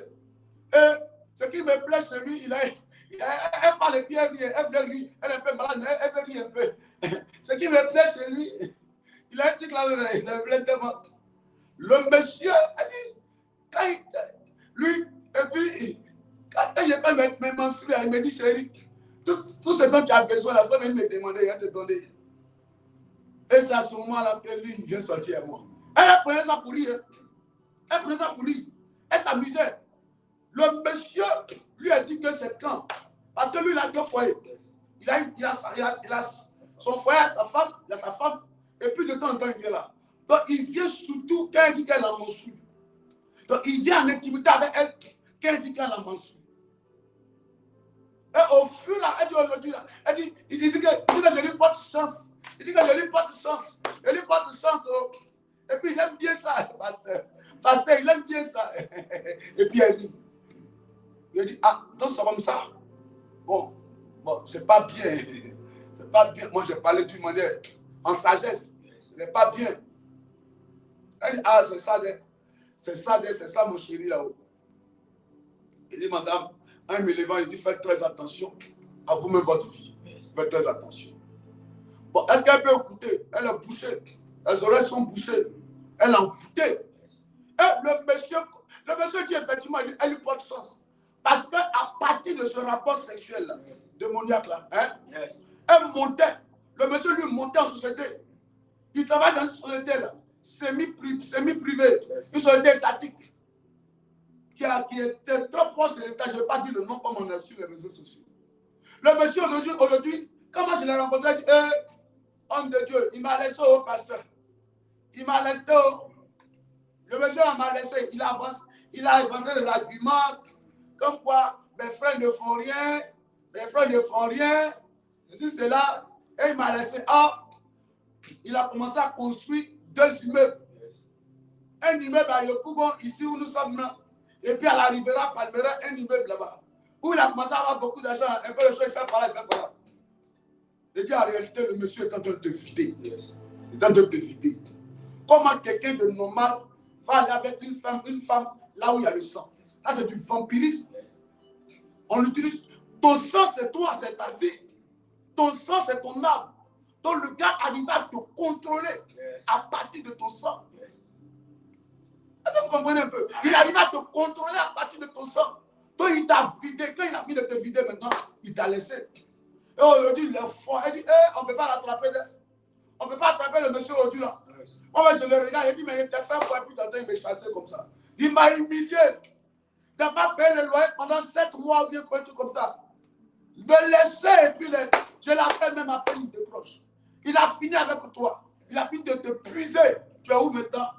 Et ce qui me plaît chez lui, elle parle bien, elle veut rire, elle est un peu malade, mais elle veut rire un peu. Ce qui me plaît chez lui, il a dit que là, il me plaît tellement. Le monsieur a dit, lui, et puis, quand je fais mes menstrues, il me dit, chérie, tout ce dont tu as besoin, la femme, il me demandait, il va te donner. Et c'est à ce moment-là que lui, il vient sortir à moi. Elle prenait ça pour rire. Elle prenait ça pour rire. Elle s'amusait. Le monsieur lui a dit que c'est quand. Parce que lui, il a 2 foyers. Il a son foyer, sa femme, il a sa femme. Et puis de temps en temps, il vient là. Donc, il vient surtout quand il dit qu'elle a menstrué. Donc, il vient en intimité avec elle quand il dit qu'elle a menstrué. Et au fur et à mesure, elle dit aujourd'hui, il dit que je lui porte chance. Il dit que je lui porte chance. Je lui porte chance. Oh. Et puis, il aime bien ça, pasteur. Pasteur, il aime bien ça. Et puis, elle dit, il dit, ah, donc c'est comme ça. Bon, c'est pas bien. C'est pas bien. Moi, j'ai parlé d'une manière en sagesse. Ce n'est pas bien. Elle dit, ah, c'est ça, mon chéri, là-haut. Il dit, madame, en me levant, il dit, faites très attention à vous-même, votre vie. Faites très attention. Bon, est-ce qu'elle peut écouter? Elle est bouchée. Les oreilles sont bouchées. Elle est envoûtée. Et le monsieur dit effectivement, elle lui porte chance. Parce qu'à partir de ce rapport sexuel là, démoniaque-là, hein, elle montait. Le monsieur lui montait en société. Il travaille dans une société là, semi-privée, une société étatique, qui était trop proche de l'État. Je ne vais pas dire le nom comme on a sur les réseaux sociaux. Le monsieur aujourd'hui, comment je l'ai rencontré, il dit, homme de Dieu, il m'a laissé au pasteur. Il m'a laissé au... Le monsieur m'a laissé, il a avancé des arguments, comme quoi mes frères ne font rien, c'est là, et il m'a laissé. Ah, il a commencé à construire 2 immeubles. Un immeuble à Yopougon, ici où nous sommes là, et puis à la Riviera Palmera, un immeuble là-bas, où il a commencé à avoir beaucoup d'argent, un peu de choses, il fait par là, il fait par là. Je dis en réalité, le monsieur est en train de te vider. Il est en train de te vider. Comment quelqu'un de normal va aller avec une femme là où il y a le sang? Là, c'est du vampirisme. On l'utilise. Ton sang, c'est toi, c'est ta vie. Ton sang, c'est ton âme. Donc, le gars arrive à te contrôler à partir de ton sang. Est-ce que vous comprenez un peu? Il arrive à te contrôler à partir de ton sang. Donc, il t'a vidé. Quand il a fini de te vider maintenant, il t'a laissé. Et aujourd'hui, il est fort. Il dit, on ne peut pas l'attraper. On ne peut pas attraper le monsieur aujourd'hui là. Moi, je le regarde, il dit, mais il était fait pour plus d'entendre, il me chasser comme ça. Il m'a humilié. Il n'a pas payé le loyer pendant 7 mois ou bien quoi, tout comme ça. Me laisser et puis je l'appelle même après une décroche. Il a fini avec toi. Il a fini de te puiser. Tu es où maintenant?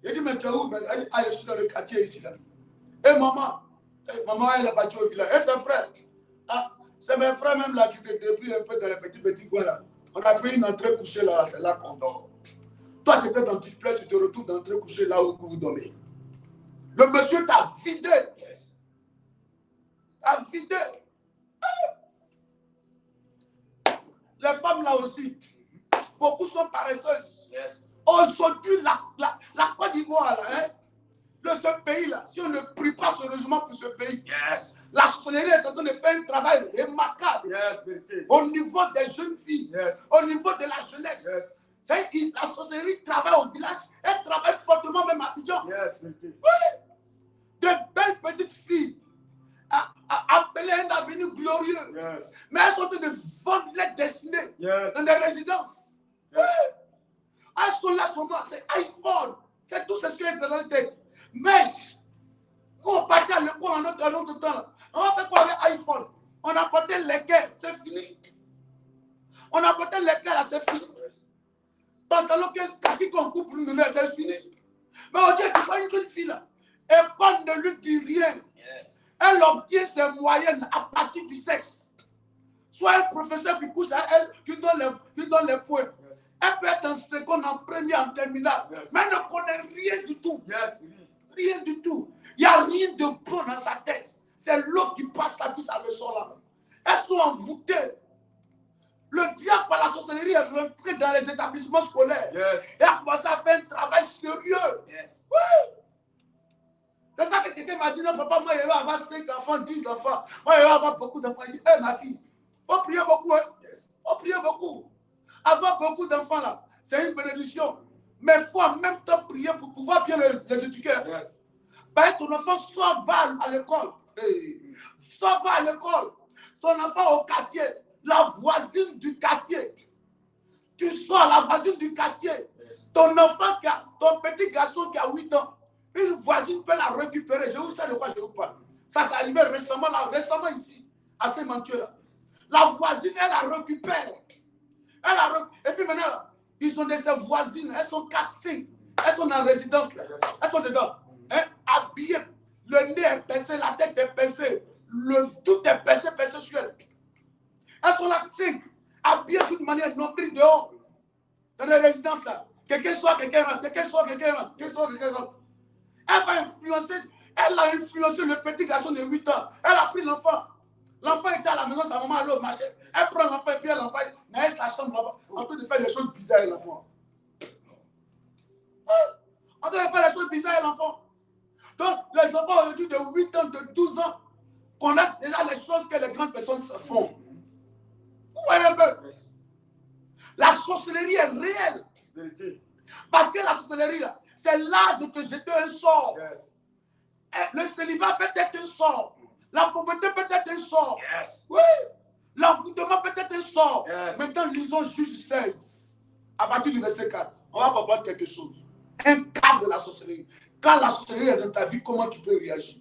Il dit, mais tu es où? Elle dit, ah, je suis dans le quartier ici là. Et maman, elle a battu au village. Et tes frères? Ah, c'est mes frères même là qui se débrouillent un peu dans les petits coins là. On a pris une entrée couchée là, c'est là qu'on dort. Toi, tu étais dans tu plais, tu te retrouves dans l'entrée couchée là où vous dormez. Le monsieur t'a vidé. T'a vidé. Les femmes là aussi, beaucoup sont paresseuses. Aujourd'hui, la Côte d'Ivoire là, ce pays là, si on ne prie pas sérieusement pour ce pays, la sorcellerie est en train de faire un travail remarquable au niveau des jeunes filles, au niveau de la jeunesse. La sorcellerie travaille au village, elle travaille fortement même à Abidjan. Oui. De belles petites filles appelé un avenir glorieux. Yes. Mais elles sont en train de vendre les destinées Yes. dans des résidences. Yes. Oui. Elles sont là seulement, c'est iPhone. C'est tout ce qui est dans la tête. Mais, on partait à l'école en notre temps. Là. On a fait quoi avec iPhone? On a porté l'équerre, c'est fini. On a porté l'équerre, là, c'est fini. Pantalon qu'on coupe pour nous, c'est fini. Mais on dit que pas une jeune fille là. Et pas ne lui dit rien. Yes. Elle obtient ses moyennes à partir du sexe. Soit un professeur qui couche à elle, qui donne les points. Yes. Elle peut être en seconde, en première, en terminale. Yes. Mais elle ne connaît rien du tout. Yes. Rien du tout. Il n'y a rien de bon dans sa tête. C'est l'eau qui passe la vie, ça le sort là. Elles sont envoûtées. Le diable par la sorcellerie est rentré dans les établissements scolaires. Yes. Et a commencé à faire un travail sérieux. Yes. Oui. C'est ça que quelqu'un m'a dit, non, papa, moi, je vais avoir 5 enfants, 10 enfants. Moi, je vais avoir beaucoup d'enfants. Il dit, hé, ma fille, il faut prier beaucoup. Hein? Yes. Faut prier beaucoup. Avoir beaucoup d'enfants, là, c'est une bénédiction. Mais il faut en même temps prier pour pouvoir bien les éduquer. Yes. Ben, ton enfant soit va à l'école. Hey. Soit va à l'école. Ton enfant au quartier. La voisine du quartier. Tu sors la voisine du quartier. Yes. Ton enfant, ton petit garçon qui a 8 ans, une voisine peut la récupérer. Je vous sais de quoi je vous parle. Ça s'est arrivé récemment ici, à Saint-Mathieu. La voisine, elle la récupère. Et puis maintenant, là, ils ont des voisines, elles sont 4-5. Elles sont en résidence, là. Elles sont dedans. Hein, habillées. Le nez est pincé, la tête est pincée. Tout est pincé sur elle. Elles sont là 5. Habillées d'une manière nombrille dehors. Dans les résidences là. Quelqu'un soit, quelqu'un rentre. Quelqu'un soit, quelqu'un rentre. Quelqu'un soit, quelqu'un rentre. Elle va influencer. Elle a influencé le petit garçon de 8 ans. Elle a pris l'enfant. L'enfant était à la maison, sa maman allait au marché. Elle prend l'enfant et puis elle l'envoie dans sa chambre là-bas. En train de faire des choses bizarres à l'enfant. En train de faire des choses bizarres à l'enfant. Donc, les enfants aujourd'hui de 8 ans, de 12 ans, connaissent déjà les choses que les grandes personnes font. Vous voyez un peu? La sorcellerie est réelle. Vérité. Parce que la sorcellerie, c'est l'art de te jeter un sort. Yes. Le célibat peut être un sort. La pauvreté peut être un sort. Yes. Oui. L'envoûtement peut être un sort. Yes. Maintenant, lisons Juge 16. À partir du verset 4. On va comprendre quelque chose. Un cas de la sorcellerie. Quand la sorcellerie est dans ta vie, comment tu peux réagir?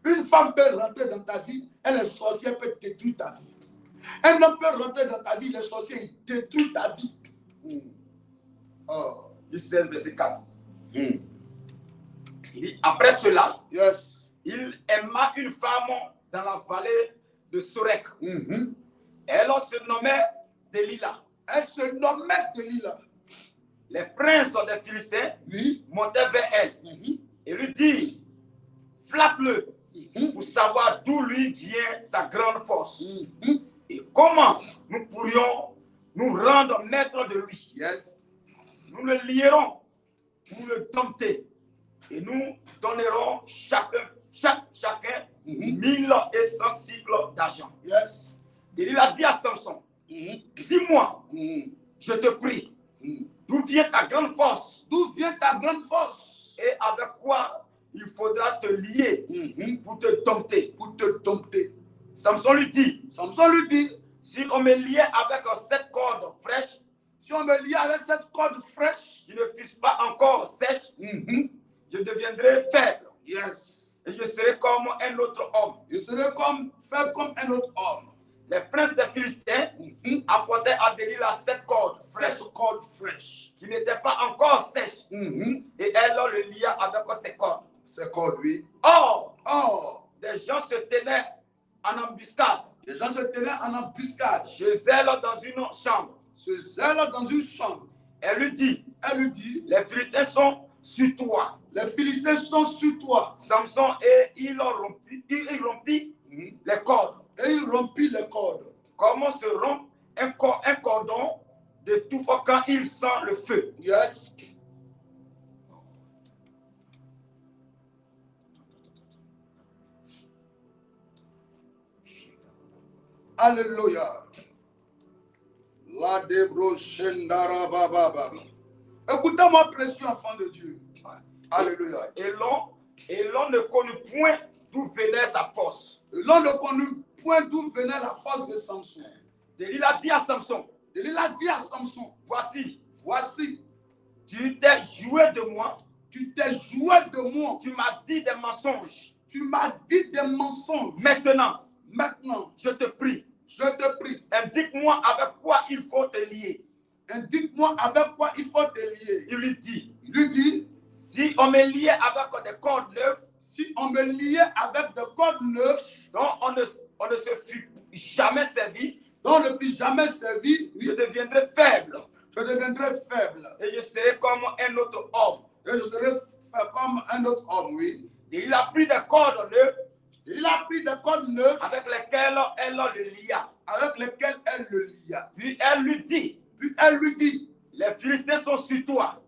Une femme peut rentrer dans ta vie, et les sorciers peuvent détruire ta vie. Un homme peut rentrer dans ta vie, les sorciers détruisent ta vie. Oh. Juge 16, verset 4. Il dit, après cela, Yes. il aima une femme dans la vallée de Sorek. Elle se nommait Delilah. Elle se nommait Delilah. Les princes des Philistins montaient vers elle et lui dirent, flatte-le pour savoir d'où lui vient sa grande force et comment nous pourrions nous rendre maîtres de lui. Yes. Nous le lierons pour le dompter et nous donnerons chacun 1100 cycles d'argent. Yes. Delilah dit à Samson, dis-moi, je te prie, d'où vient ta grande force? D'où vient ta grande force? Et avec quoi il faudra te lier pour te dompter? Pour te dompter. Samson lui dit, si on me liait avec cette corde fraîche, si on me liait avec cette corde fraîche, qui ne fût pas encore sèche, je deviendrai faible. Yes. Et je serai comme un autre homme. Je serai faible comme un autre homme. Les princes des Philistins apportaient à Delilah cette corde fraîche, qui n'était pas encore sèche. Et elle le lia avec ces cordes. Ces cordes, oui. Or, des gens se tenaient en embuscade. Chez elle dans une chambre. Elle lui dit, les Philistins sont sur toi. Samson et il rompit les cordes. Comment se rompt un cordon de tout quand il sent le feu? Yes. Alléluia. La débro shendara baba. Écoutez-moi, précieux enfant de Dieu. Alléluia. Et l'on ne connut point d'où venait sa force. L'on ne connut point d'où venait la force de Samson. Delilah dit à Samson, Delilah dit à Samson, voici, tu t'es joué de moi. Tu t'es joué de moi. Tu m'as dit des mensonges. Tu m'as dit des mensonges. Maintenant, je te prie, indique-moi avec quoi il faut te lier. Indique-moi avec quoi il faut te lier. Il lui dit, si on me liait avec des cordes neuves, dont on ne se fut jamais servi, je deviendrai faible. Et je serai comme un autre homme. Oui. Et il a pris des cordes neuves. Avec lesquelles elle le lia. Puis elle lui dit, les Philistins sont sur toi.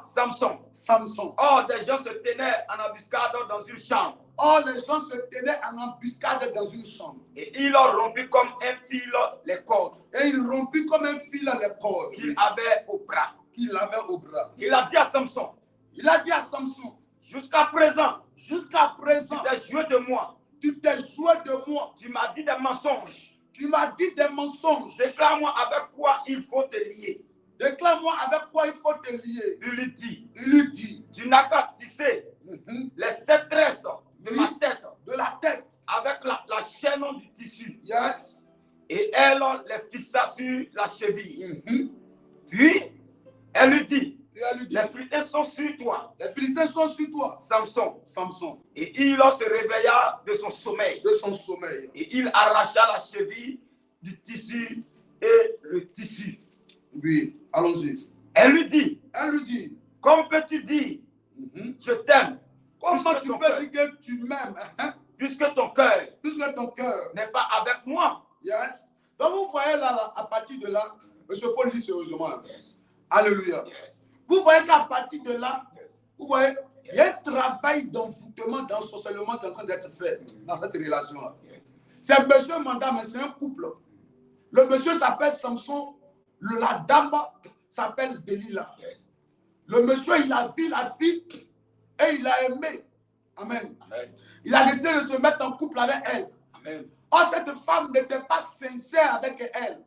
Samson. Or, des gens se tenaient en embuscade dans une chambre. Et il leur rompit comme un fil les cordes. Qu'il avait au bras. Il a dit à Samson. Jusqu'à présent, tu t'es joué de moi. Tu m'as dit des mensonges. Déclare-moi avec quoi il faut te lier. Il lui dit, tu n'as qu'à tisser les 7 tresses de la tête avec la chaîne du tissu. Yes. Et elle les fixa sur la cheville. Puis, elle lui dit, les Philistins sont sur toi. Samson. Et il se réveilla de son sommeil. Et il arracha la cheville du tissu et le tissu. Oui, allons-y. Elle lui dit, comment peux-tu dire, je t'aime? Comment tu peux dire que tu m'aimes? Puisque ton cœur n'est pas avec moi. Yes. Donc vous voyez là, à partir de là, monsieur, il faut le dire sérieusement. Yes. Alléluia. Yes. Vous voyez qu'à partir de là, vous voyez, il y a un travail d'envoûtement, d'ensorcellement qui est en train d'être fait dans cette relation-là. C'est monsieur mandat, mais c'est un couple. Le monsieur s'appelle Samson, la dame s'appelle Delilah. Yes. Le monsieur, il a vu la fille et il a aimé. Amen. Amen. Il a décidé de se mettre en couple avec elle. Amen. Or, cette femme n'était pas sincère avec elle.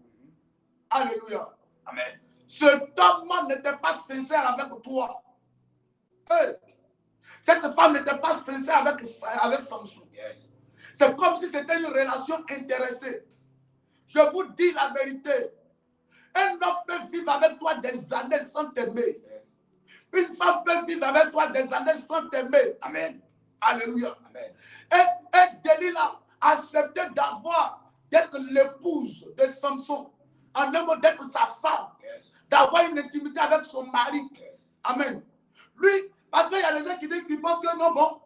Alléluia. Amen. Cet homme n'était pas sincère avec toi. Hey. Cette femme n'était pas sincère avec Samson. Yes. C'est comme si c'était une relation intéressée. Je vous dis la vérité. Un homme peut vivre avec toi des années sans t'aimer. Yes. Une femme peut vivre avec toi des années sans t'aimer. Amen. Alléluia. Amen. Et Delilah a accepté d'être l'épouse de Samson. En un mot, d'être sa femme. Yes. D'avoir une intimité avec son mari. Yes. Amen. Lui, parce qu'il y a des gens qui pensent que non, bon,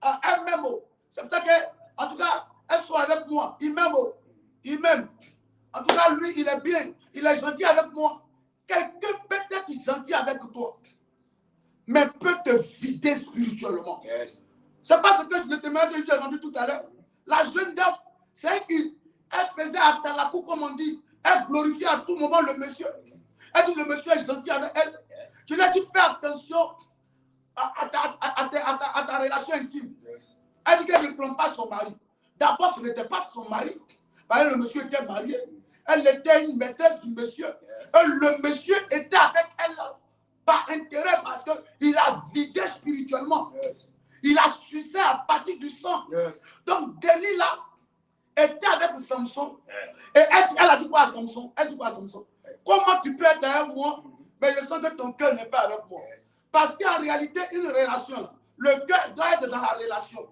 elle m'aime. C'est peut-être que, en tout cas, elle soit avec moi. Il m'aime. Il m'aime. En tout cas, lui, il est bien. Il est gentil avec moi. Quelqu'un peut être gentil avec toi, mais peut te vider spirituellement. Yes. C'est pas ce que je te ai j'ai rendu tout à l'heure. La jeune dame, c'est elle qui faisait à la cour, comme on dit. Elle glorifiait à tout moment le monsieur. Elle dit le monsieur est gentil avec elle. Yes. Tu lui as dit fais attention à ta relation intime. Yes. Elle dit qu'elle ne prend pas son mari. D'abord, ce n'était pas son mari. Parce que le monsieur était marié. Elle était une maîtresse du monsieur. Yes. Et le monsieur était avec elle par intérêt parce qu'il a vidé spirituellement. Yes. Il a sucé à partir du sang. Yes. Donc, Delilah était avec Samson. Yes. Et elle a dit quoi à Samson? Elle dit quoi à Samson? Comment tu peux être avec moi, mais je sens que ton cœur n'est pas avec moi. Yes. Parce qu'en réalité, une relation, le cœur doit être dans la relation.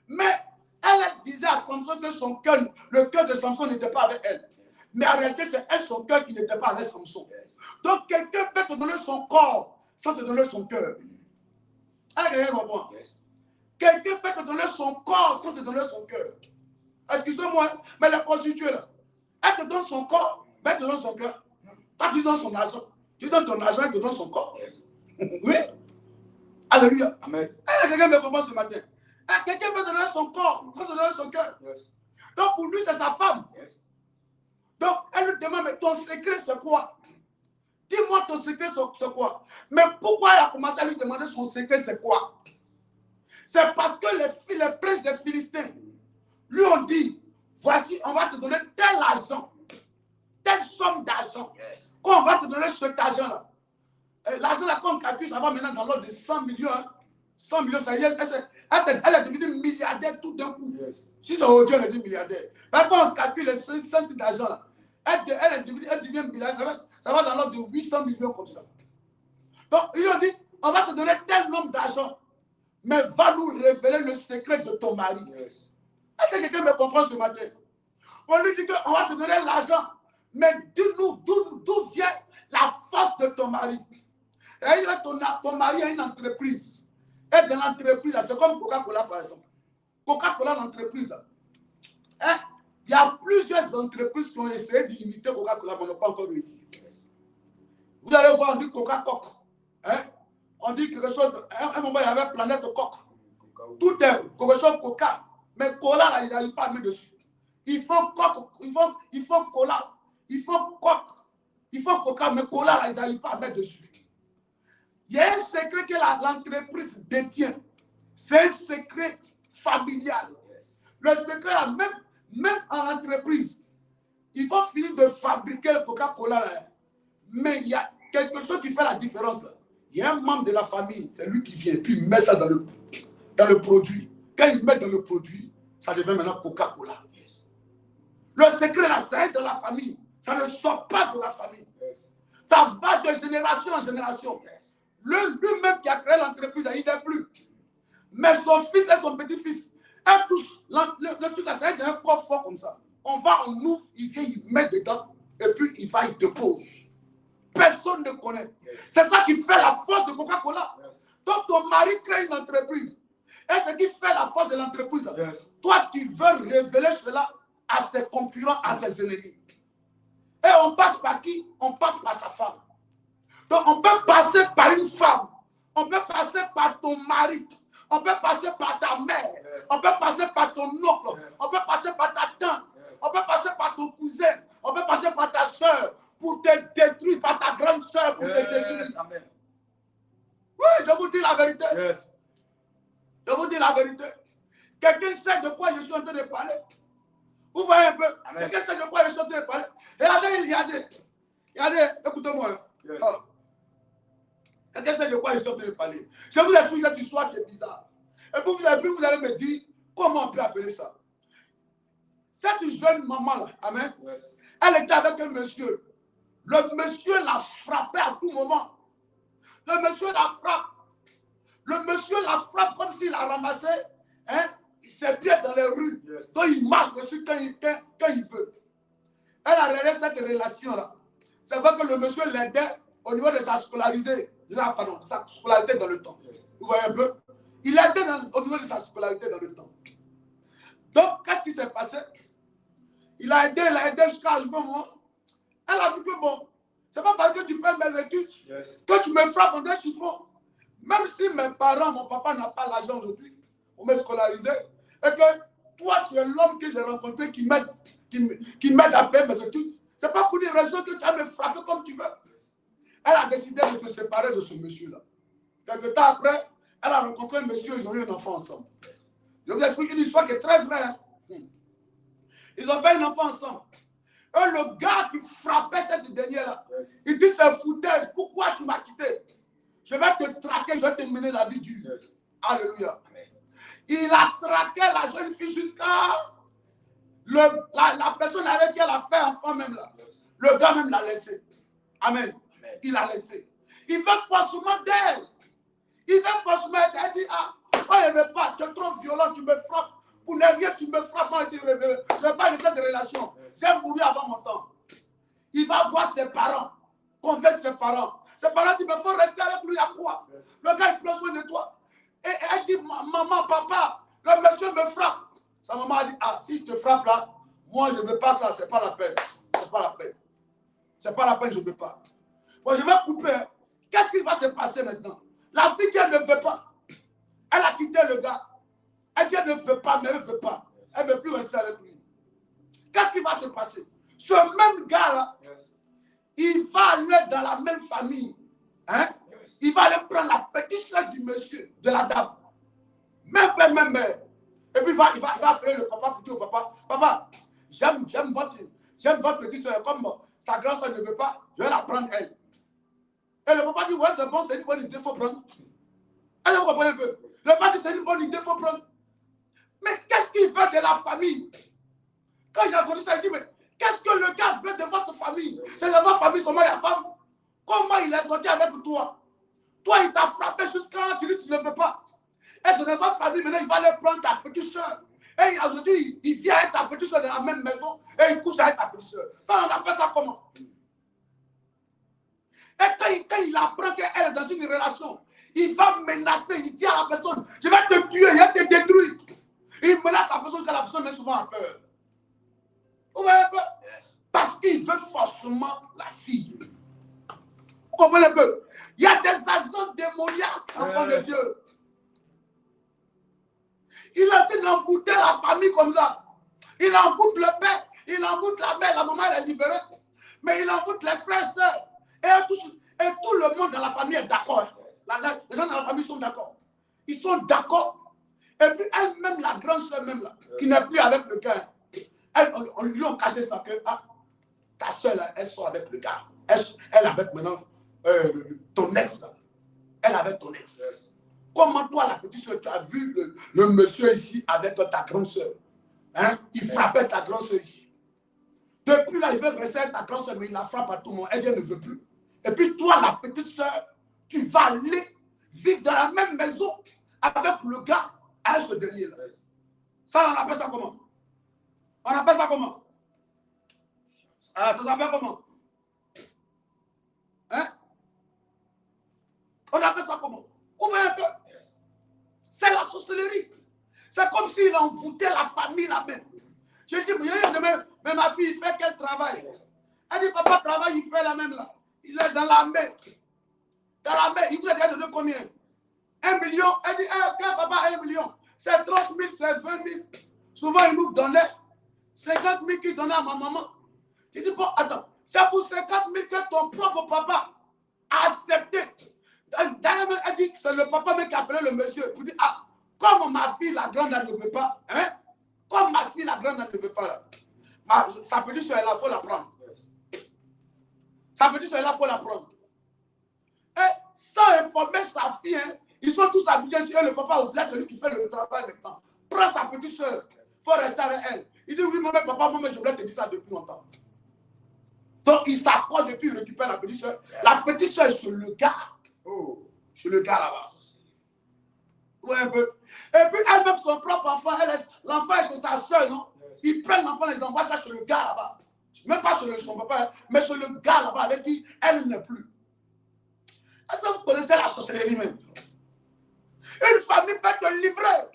Mais elle disait à Samson que le cœur de Samson n'était pas avec elle. Yes. Mais en réalité, c'est elle, son cœur, qui n'était pas avec Samson. Yes. Donc, quelqu'un peut te donner son corps sans te donner son cœur. Yes. Quelqu'un peut te donner son corps sans te donner son cœur. Excusez-moi, mais la prostituée, là, elle te donne son corps, mais elle te donne son cœur. Quand tu donnes son argent, tu donnes ton argent, elle te donne son corps. Yes. Oui. Alléluia. Amen. Quelqu'un me comprend ce matin. Quelqu'un peut donner son corps sans te donner son cœur. Yes. Donc pour lui, c'est sa femme. Yes. Donc elle lui demande, mais ton secret, c'est quoi? Dis-moi ton secret, c'est quoi? Mais pourquoi elle a commencé à lui demander son secret, c'est quoi? C'est parce que les princes des Philistins lui ont dit, voici, on va te donner tel argent, telle somme d'argent, qu'on va te donner cet argent-là. L'argent là qu'on calcule, ça va maintenant dans l'ordre de 100 millions. 100 millions, ça y est, elle est devenue milliardaire tout d'un coup. Si c'est aujourd'hui, elle est devenue milliardaire. Mais quand on calcule les 5 d'argent là, elle devient milliardaire, ça va dans l'ordre de 800 millions comme ça. Donc, ils ont dit, on va te donner tel nombre d'argent, mais va nous révéler le secret de ton mari. Est-ce que quelqu'un me comprend ce matin? On lui dit qu'on va te donner l'argent, mais dis-nous d'où vient la force de ton mari. Et ton mari a une entreprise. Et dans l'entreprise, c'est comme Coca-Cola par exemple. Coca-Cola, l'entreprise. Hein? Il y a plusieurs entreprises qui ont essayé d'imiter Coca-Cola, mais n'ont pas encore réussi. Vous allez voir, on dit Coca-Cola. Hein? On dit quelque chose. À un moment, il y avait Planète Coca. Tout est quelque chose Coca. Mais Cola, là, ils n'arrivent pas à mettre dessus. Il faut Coca. Il faut Cola. Il faut Coca. Il faut Coca, mais Cola, là, ils n'arrivent pas à mettre dessus. Il y a un secret que l'entreprise détient. C'est un secret familial. Le secret, là, même en entreprise, il faut finir de fabriquer le Coca-Cola. Mais il y a quelque chose qui fait la différence. Là. Il y a un membre de la famille, c'est lui qui vient, puis il met ça dans le produit. Quand il met dans le produit, ça devient maintenant Coca-Cola. Le secret, là, c'est de la famille. Ça ne sort pas de la famille. Ça va de génération en génération. Lui-même qui a créé l'entreprise, il n'est plus. Mais son fils et son petit-fils, le truc là, c'est un coffre fort comme ça. On ouvre, il vient, il met dedans, et puis il va, il dépose. Personne ne connaît. C'est ça qui fait la force de Coca-Cola. Donc ton mari crée une entreprise. Et ce qui fait la force de l'entreprise, toi tu veux révéler cela à ses concurrents, à ses ennemis. Et on passe par qui? On passe par sa femme. Donc on peut passer par une femme, on peut passer par ton mari, on peut passer par ta mère, on peut passer par ton oncle, on peut passer par ta tante, on peut passer par ton cousin, on peut passer par ta soeur pour te détruire, par ta grande soeur pour te détruire. Amen. Oui, je vous dis la vérité. Je vous dis la vérité. Quelqu'un sait de quoi je suis en train de parler? Vous voyez un peu? Quelqu'un sait de quoi je suis en train de parler? Regardez, écoutez-moi. Quelqu'un sait de quoi je suis en train de parler. Je vous explique cette histoire qui est bizarre. Et puis vous allez me dire comment on peut appeler ça. Cette jeune maman-là, amen, elle était avec un monsieur. Le monsieur la frappait à tout moment. Le monsieur la frappe. Le monsieur la frappe comme s'il a ramassé ses pieds dans les rues. Donc il marche dessus quand il veut. Elle a réalisé cette relation-là. C'est vrai que le monsieur l'aidait au niveau de sa scolarité. De sa scolarité dans le temps. Vous voyez un peu? Il l'aidait au niveau de sa scolarité dans le temps. Donc, qu'est-ce qui s'est passé? Il a aidé jusqu'à arriver au moment. Elle a vu que bon, c'est pas parce que tu payes mes études que tu me frappes en des chiffons. Même si mes parents, mon papa n'a pas l'argent aujourd'hui pour me scolariser, et que toi, tu es l'homme que j'ai rencontré qui m'aide à payer mes études, c'est pas pour une raison que tu vas me frapper comme tu veux. Elle a décidé de se séparer de ce monsieur-là. Quelque temps après, elle a rencontré un monsieur, ils ont eu un enfant ensemble. Je vous explique une histoire qui est très vraie. Hein? Ils ont fait un enfant ensemble. Et le gars qui frappait cette dernière-là, il dit, c'est foutaise, pourquoi tu m'as quitté? Je vais te traquer, je vais te mener la vie dure. Alléluia. Il a traqué la jeune fille jusqu'à la personne avec qui elle a fait enfant même là. Le gars même l'a laissé. Amen. Il l'a laissé. Il veut forcément d'elle. Il veut forcément d'elle. Il dit, ah, moi je ne veux pas, tu es trop violent, tu me frappes. Pour ne rien, tu me frappes. Moi, je ne veux pas de cette relation. J'ai mouru avant mon temps. Il va voir ses parents, convaincre ses parents. Ses parents disent, il faut rester avec lui à quoi? Le gars, il prend soin de toi. Et elle dit, maman, papa, le monsieur me frappe. Sa maman a dit, ah, si je te frappe là, moi, je ne veux pas ça, ce n'est pas la peine. Ce n'est pas la peine. Ce n'est pas la peine, je ne veux pas. Bon, je vais couper. Qu'est-ce qui va se passer maintenant? La fille qui ne veut pas, elle a quitté le gars. Elle dit, elle ne veut pas, mais elle ne veut pas. Elle ne veut plus rester avec lui. Qu'est-ce qui va se passer? Ce même gars-là, il va aller dans la même famille. Hein? Il va aller prendre la petite soeur du monsieur, de la dame. Même père, même mère. Et puis il va appeler le papa pour dire au papa, papa, j'aime votre petite soeur, comme sa grande soeur ne veut pas, je vais la prendre elle. Et le papa dit, ouais, c'est bon, c'est une bonne idée, il faut prendre. Est-ce que vous comprenez un peu? Le papa dit, c'est une bonne idée, il faut prendre. Mais qu'est-ce qu'il veut de la famille? Quand j'ai entendu ça, il dit, mais qu'est-ce que le gars veut de votre famille? C'est de votre famille, seulement il y a femme. Comment il est sorti avec toi? Toi, il t'a frappé jusqu'à tu dis que tu ne le veux pas. Et c'est de votre famille, maintenant il va aller prendre ta petite soeur. Et aujourd'hui, il vient avec ta petite soeur dans la même maison et il couche avec ta petite soeur. Ça, on appelle ça comment? Et quand il apprend qu'elle est dans une relation, il va menacer, il dit à la personne, je vais te tuer, je vais te détruire. Il menace la personne, que la personne met souvent en peur. Vous voyez un peu? Parce qu'il veut forcément la fille. Vous comprenez un peu? Il y a des agents démoniaques, enfants de Dieu. Il a été envoûté la famille comme ça. Il envoûte le père, il envoûte la mère, la maman elle est libérée. Mais il envoûte les frères et sœurs. Et tout le monde dans la famille est d'accord. Les gens dans la famille sont d'accord. Ils sont d'accord. Et puis elle-même, la grande sœur même là, qui n'est plus avec le gars, on lui a caché ça que ta sœur là, elle sort avec le gars. Elle avec maintenant ton ex là. Elle avec ton ex. Comment toi, la petite soeur, tu as vu le monsieur ici avec ta grande soeur? Hein? Il frappait ta grande soeur ici. Depuis là, il veut rester avec ta grande soeur, mais il la frappe à tout le monde. Elle ne veut plus. Et puis toi, la petite soeur, tu vas aller vivre dans la même maison avec le gars à ce délire là. Ça, on appelle ça comment? On appelle ça comment? Ça s'appelle comment? Hein? On appelle ça comment? Vous voyez un peu? C'est la sorcellerie. C'est comme s'il envoûtait la famille là même. Je dis, mais ma fille, il fait quel travail? Elle dit, papa travaille, il fait la même là. Il est dans la mer. Dans la mer, il vous a déjà donné combien? 1 million. Elle dit, quand papa a 1 million, c'est 30 000, c'est 20 000. Souvent, il nous donnait 50 000 qu'il donnait à ma maman. Je dis, bon, attends, c'est pour 50 000 que ton propre papa a accepté. D'ailleurs, elle dit que c'est le papa qui a appelé le monsieur pour dire, ah, comme ma fille, la grande, elle ne veut pas, hein? Comme ma fille, la grande, elle ne veut pas, là. Sa petite soeur, il faut la prendre. Sa petite soeur, il faut la prendre. Et sans informer sa fille, hein, ils sont tous habitués sur elle, le papa au village, celui qui fait le travail maintenant. Prends sa petite soeur, il faut rester avec elle. Il dit, oui, moi-même, papa, moi-même, je voulais te dire ça depuis longtemps. Donc, il s'accorde et puis il récupère la petite soeur. La petite soeur est sur le gars. Sur le gars là-bas. Ouais, un peu. Et puis elle-même, son propre enfant, l'enfant est chez sa soeur, non? Ils prennent l'enfant, les envoient ça sur le gars là-bas. Même pas sur son papa, mais sur le gars là-bas avec qui elle n'est plus. Est-ce que vous connaissez la sorcellerie même? Une famille peut te livrer.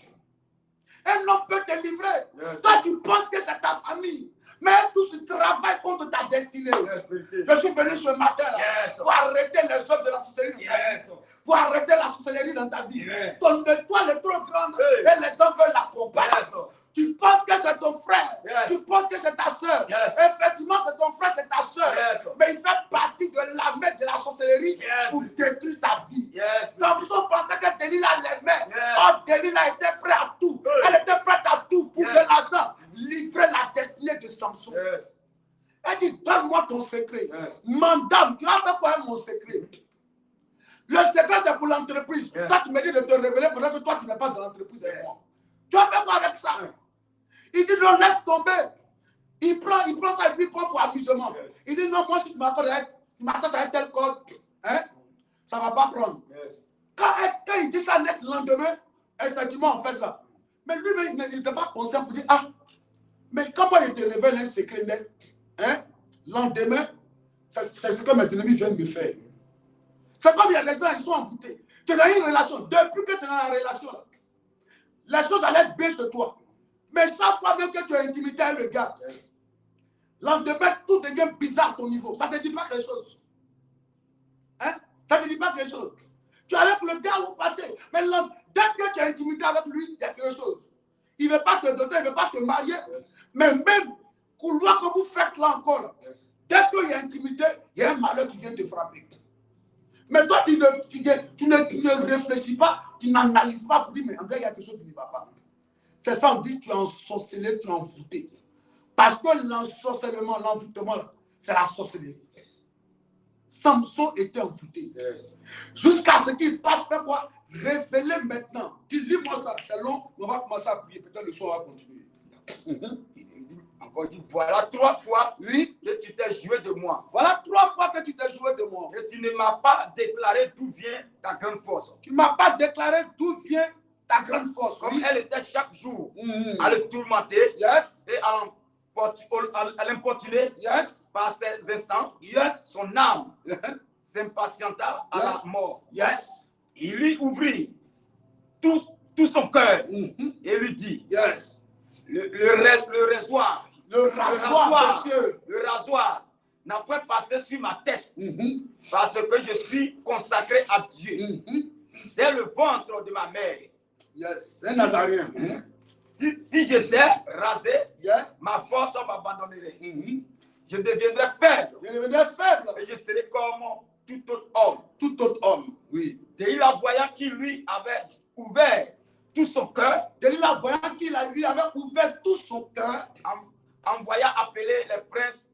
Un homme peut te livrer. Toi, tu penses que c'est ta famille. Mais tout ce travail contre ta destinée. Je suis venu ce matin là, pour arrêter les œuvres de la sorcellerie dans ta vie. Pour arrêter la sorcellerie dans ta vie. Ton étoile est trop grande et les hommes veulent la combattre. Tu penses que c'est ton frère. Tu penses que c'est ta soeur. Effectivement, c'est ton frère, c'est ta soeur. Mais il fait partie de l'armée de la sorcellerie pour détruire ta vie. Samson pensait que Delilah l'aimait. Or, Delilah était prête à tout. Elle était prête à tout pour de l'argent. Livrer la destinée de Samson. Elle dit, donne-moi ton secret. Madame, tu as fait quoi avec mon secret? Le secret, c'est pour l'entreprise. Toi, tu me dis de te révéler pendant que toi, tu n'es pas dans l'entreprise avec moi. Tu as fait quoi avec ça? Il dit, non, laisse tomber. Il prend ça et puis il prend pour amusement. Il dit, non, moi, si tu m'attaches à un tel code, hein, ça ne va pas prendre. Quand il dit ça net le lendemain, effectivement, on fait ça. Mais lui, il n'était pas conscient pour dire, ah, mais comment il te révèle un secret net, hein, lendemain, c'est ce que mes ennemis viennent me faire. C'est comme il y a des gens qui sont envoûtés. Tu es dans une relation. Depuis que tu es dans la relation, les choses allaient bien chez toi. Mais chaque fois même que tu as intimité avec le gars, lendemain, tout devient bizarre à ton niveau. Ça ne te dit pas quelque chose. Hein? Ça ne te dit pas quelque chose. Tu es avec le gars, vous partez. Mais dès que tu as intimité avec lui, il y a quelque chose. Il ne veut pas te doter, il ne veut pas te marier. Mais même, couloir que vous faites là encore, dès qu'il y a intimité, il y a un malheur qui vient te frapper. Mais toi, tu ne réfléchis pas, tu n'analyses pas pour dire, mais en vrai, il y a quelque chose qui ne va pas. C'est ça, on dit, tu es ensorcelé, tu es envoûté. Parce que l'ensorcellement, l'envoûtement, c'est la sorcellerie. Samson était envoûté. Jusqu'à ce qu'il parte faire quoi? Révéler maintenant. Tu lis-moi ça, c'est long, on va commencer à prier. Peut-être le soir, on va continuer. Encore dit, voilà 3 fois Oui. que tu t'es joué de moi. Voilà 3 fois que tu t'es joué de moi. Et tu ne m'as pas déclaré d'où vient ta grande force. Tu ne m'as pas déclaré d'où vient ta grande force. Comme oui. elle était chaque jour à le tourmenter Yes. et à l'importuner Yes. par ses instants, Yes. son âme s'impatienta à la mort. Yes. Il lui ouvrit tout son cœur et lui dit, Yes. le rasoir, monsieur. le rasoir n'a point passé sur ma tête parce que je suis consacré à Dieu. Dès le ventre de ma mère. Yes. Un Nazarien. Si j'étais rasé, Yes. ma force m'abandonnerait. Je deviendrais faible. Je deviendrais faible. Et je serais comme tout autre homme. Tout autre homme. Oui. Delilah, voyant qu'il lui avait ouvert tout son cœur, Delilah, voyant qu'il lui avait ouvert tout son cœur, envoya appeler les princes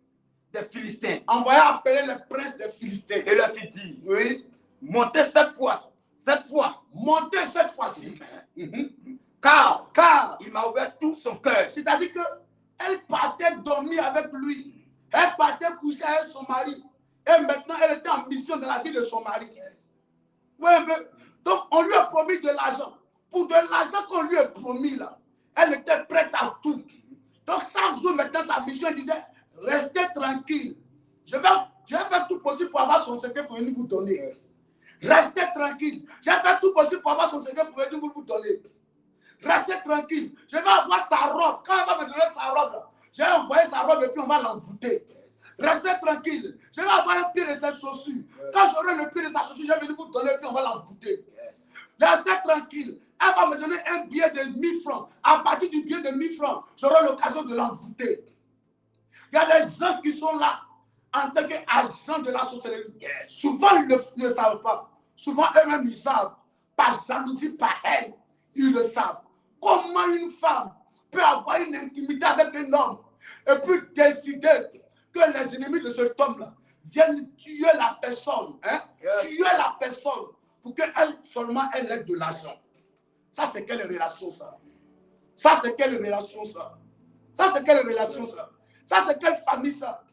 des Philistins. Envoya appeler les princes des Philistins. Et leur fit dire, oui. Montez cette fois. Montez cette fois-ci. Car il m'a ouvert tout son cœur. C'est-à-dire qu'elle partait dormir avec lui. Elle partait coucher avec son mari. Et maintenant, elle était en mission dans la vie de son mari. Oui, donc, on lui a promis de l'argent. Pour de l'argent qu'on lui a promis, là, elle était prête à tout. Donc, chaque jour, maintenant, sa mission, elle disait, restez tranquille. Je vais faire tout possible pour avoir son secret pour venir vous donner. Restez tranquille. Je vais faire tout possible pour avoir son secret pour venir vous donner. Restez tranquille. Je vais avoir sa robe. Quand elle va me donner sa robe, là, je vais envoyer sa robe et puis on va l'envoûter. Restez tranquille. Je vais avoir un pied de ses chaussures. Quand j'aurai le pied de sa chaussure, je vais venir vous donner et puis on va l'envoûter. Restez tranquille. Elle va me donner un billet de 1000 francs. À partir du billet de 1000 francs, j'aurai l'occasion de l'envoûter. Il y a des gens qui sont là en tant qu'agents de la sorcellerie. Souvent, ils ne savent pas. Souvent, eux-mêmes, ils savent. Par jalousie, par haine, ils le savent. Comment une femme peut avoir une intimité avec un homme et puis décider que les ennemis de cet homme-là viennent tuer la personne, tuer la personne pour qu'elle seulement elle ait de l'argent. Ça, c'est quelle relation, ça? Ça, c'est quelle relation, ça? Ça, c'est quelle relation, ça? Ça, c'est quelle famille, ça?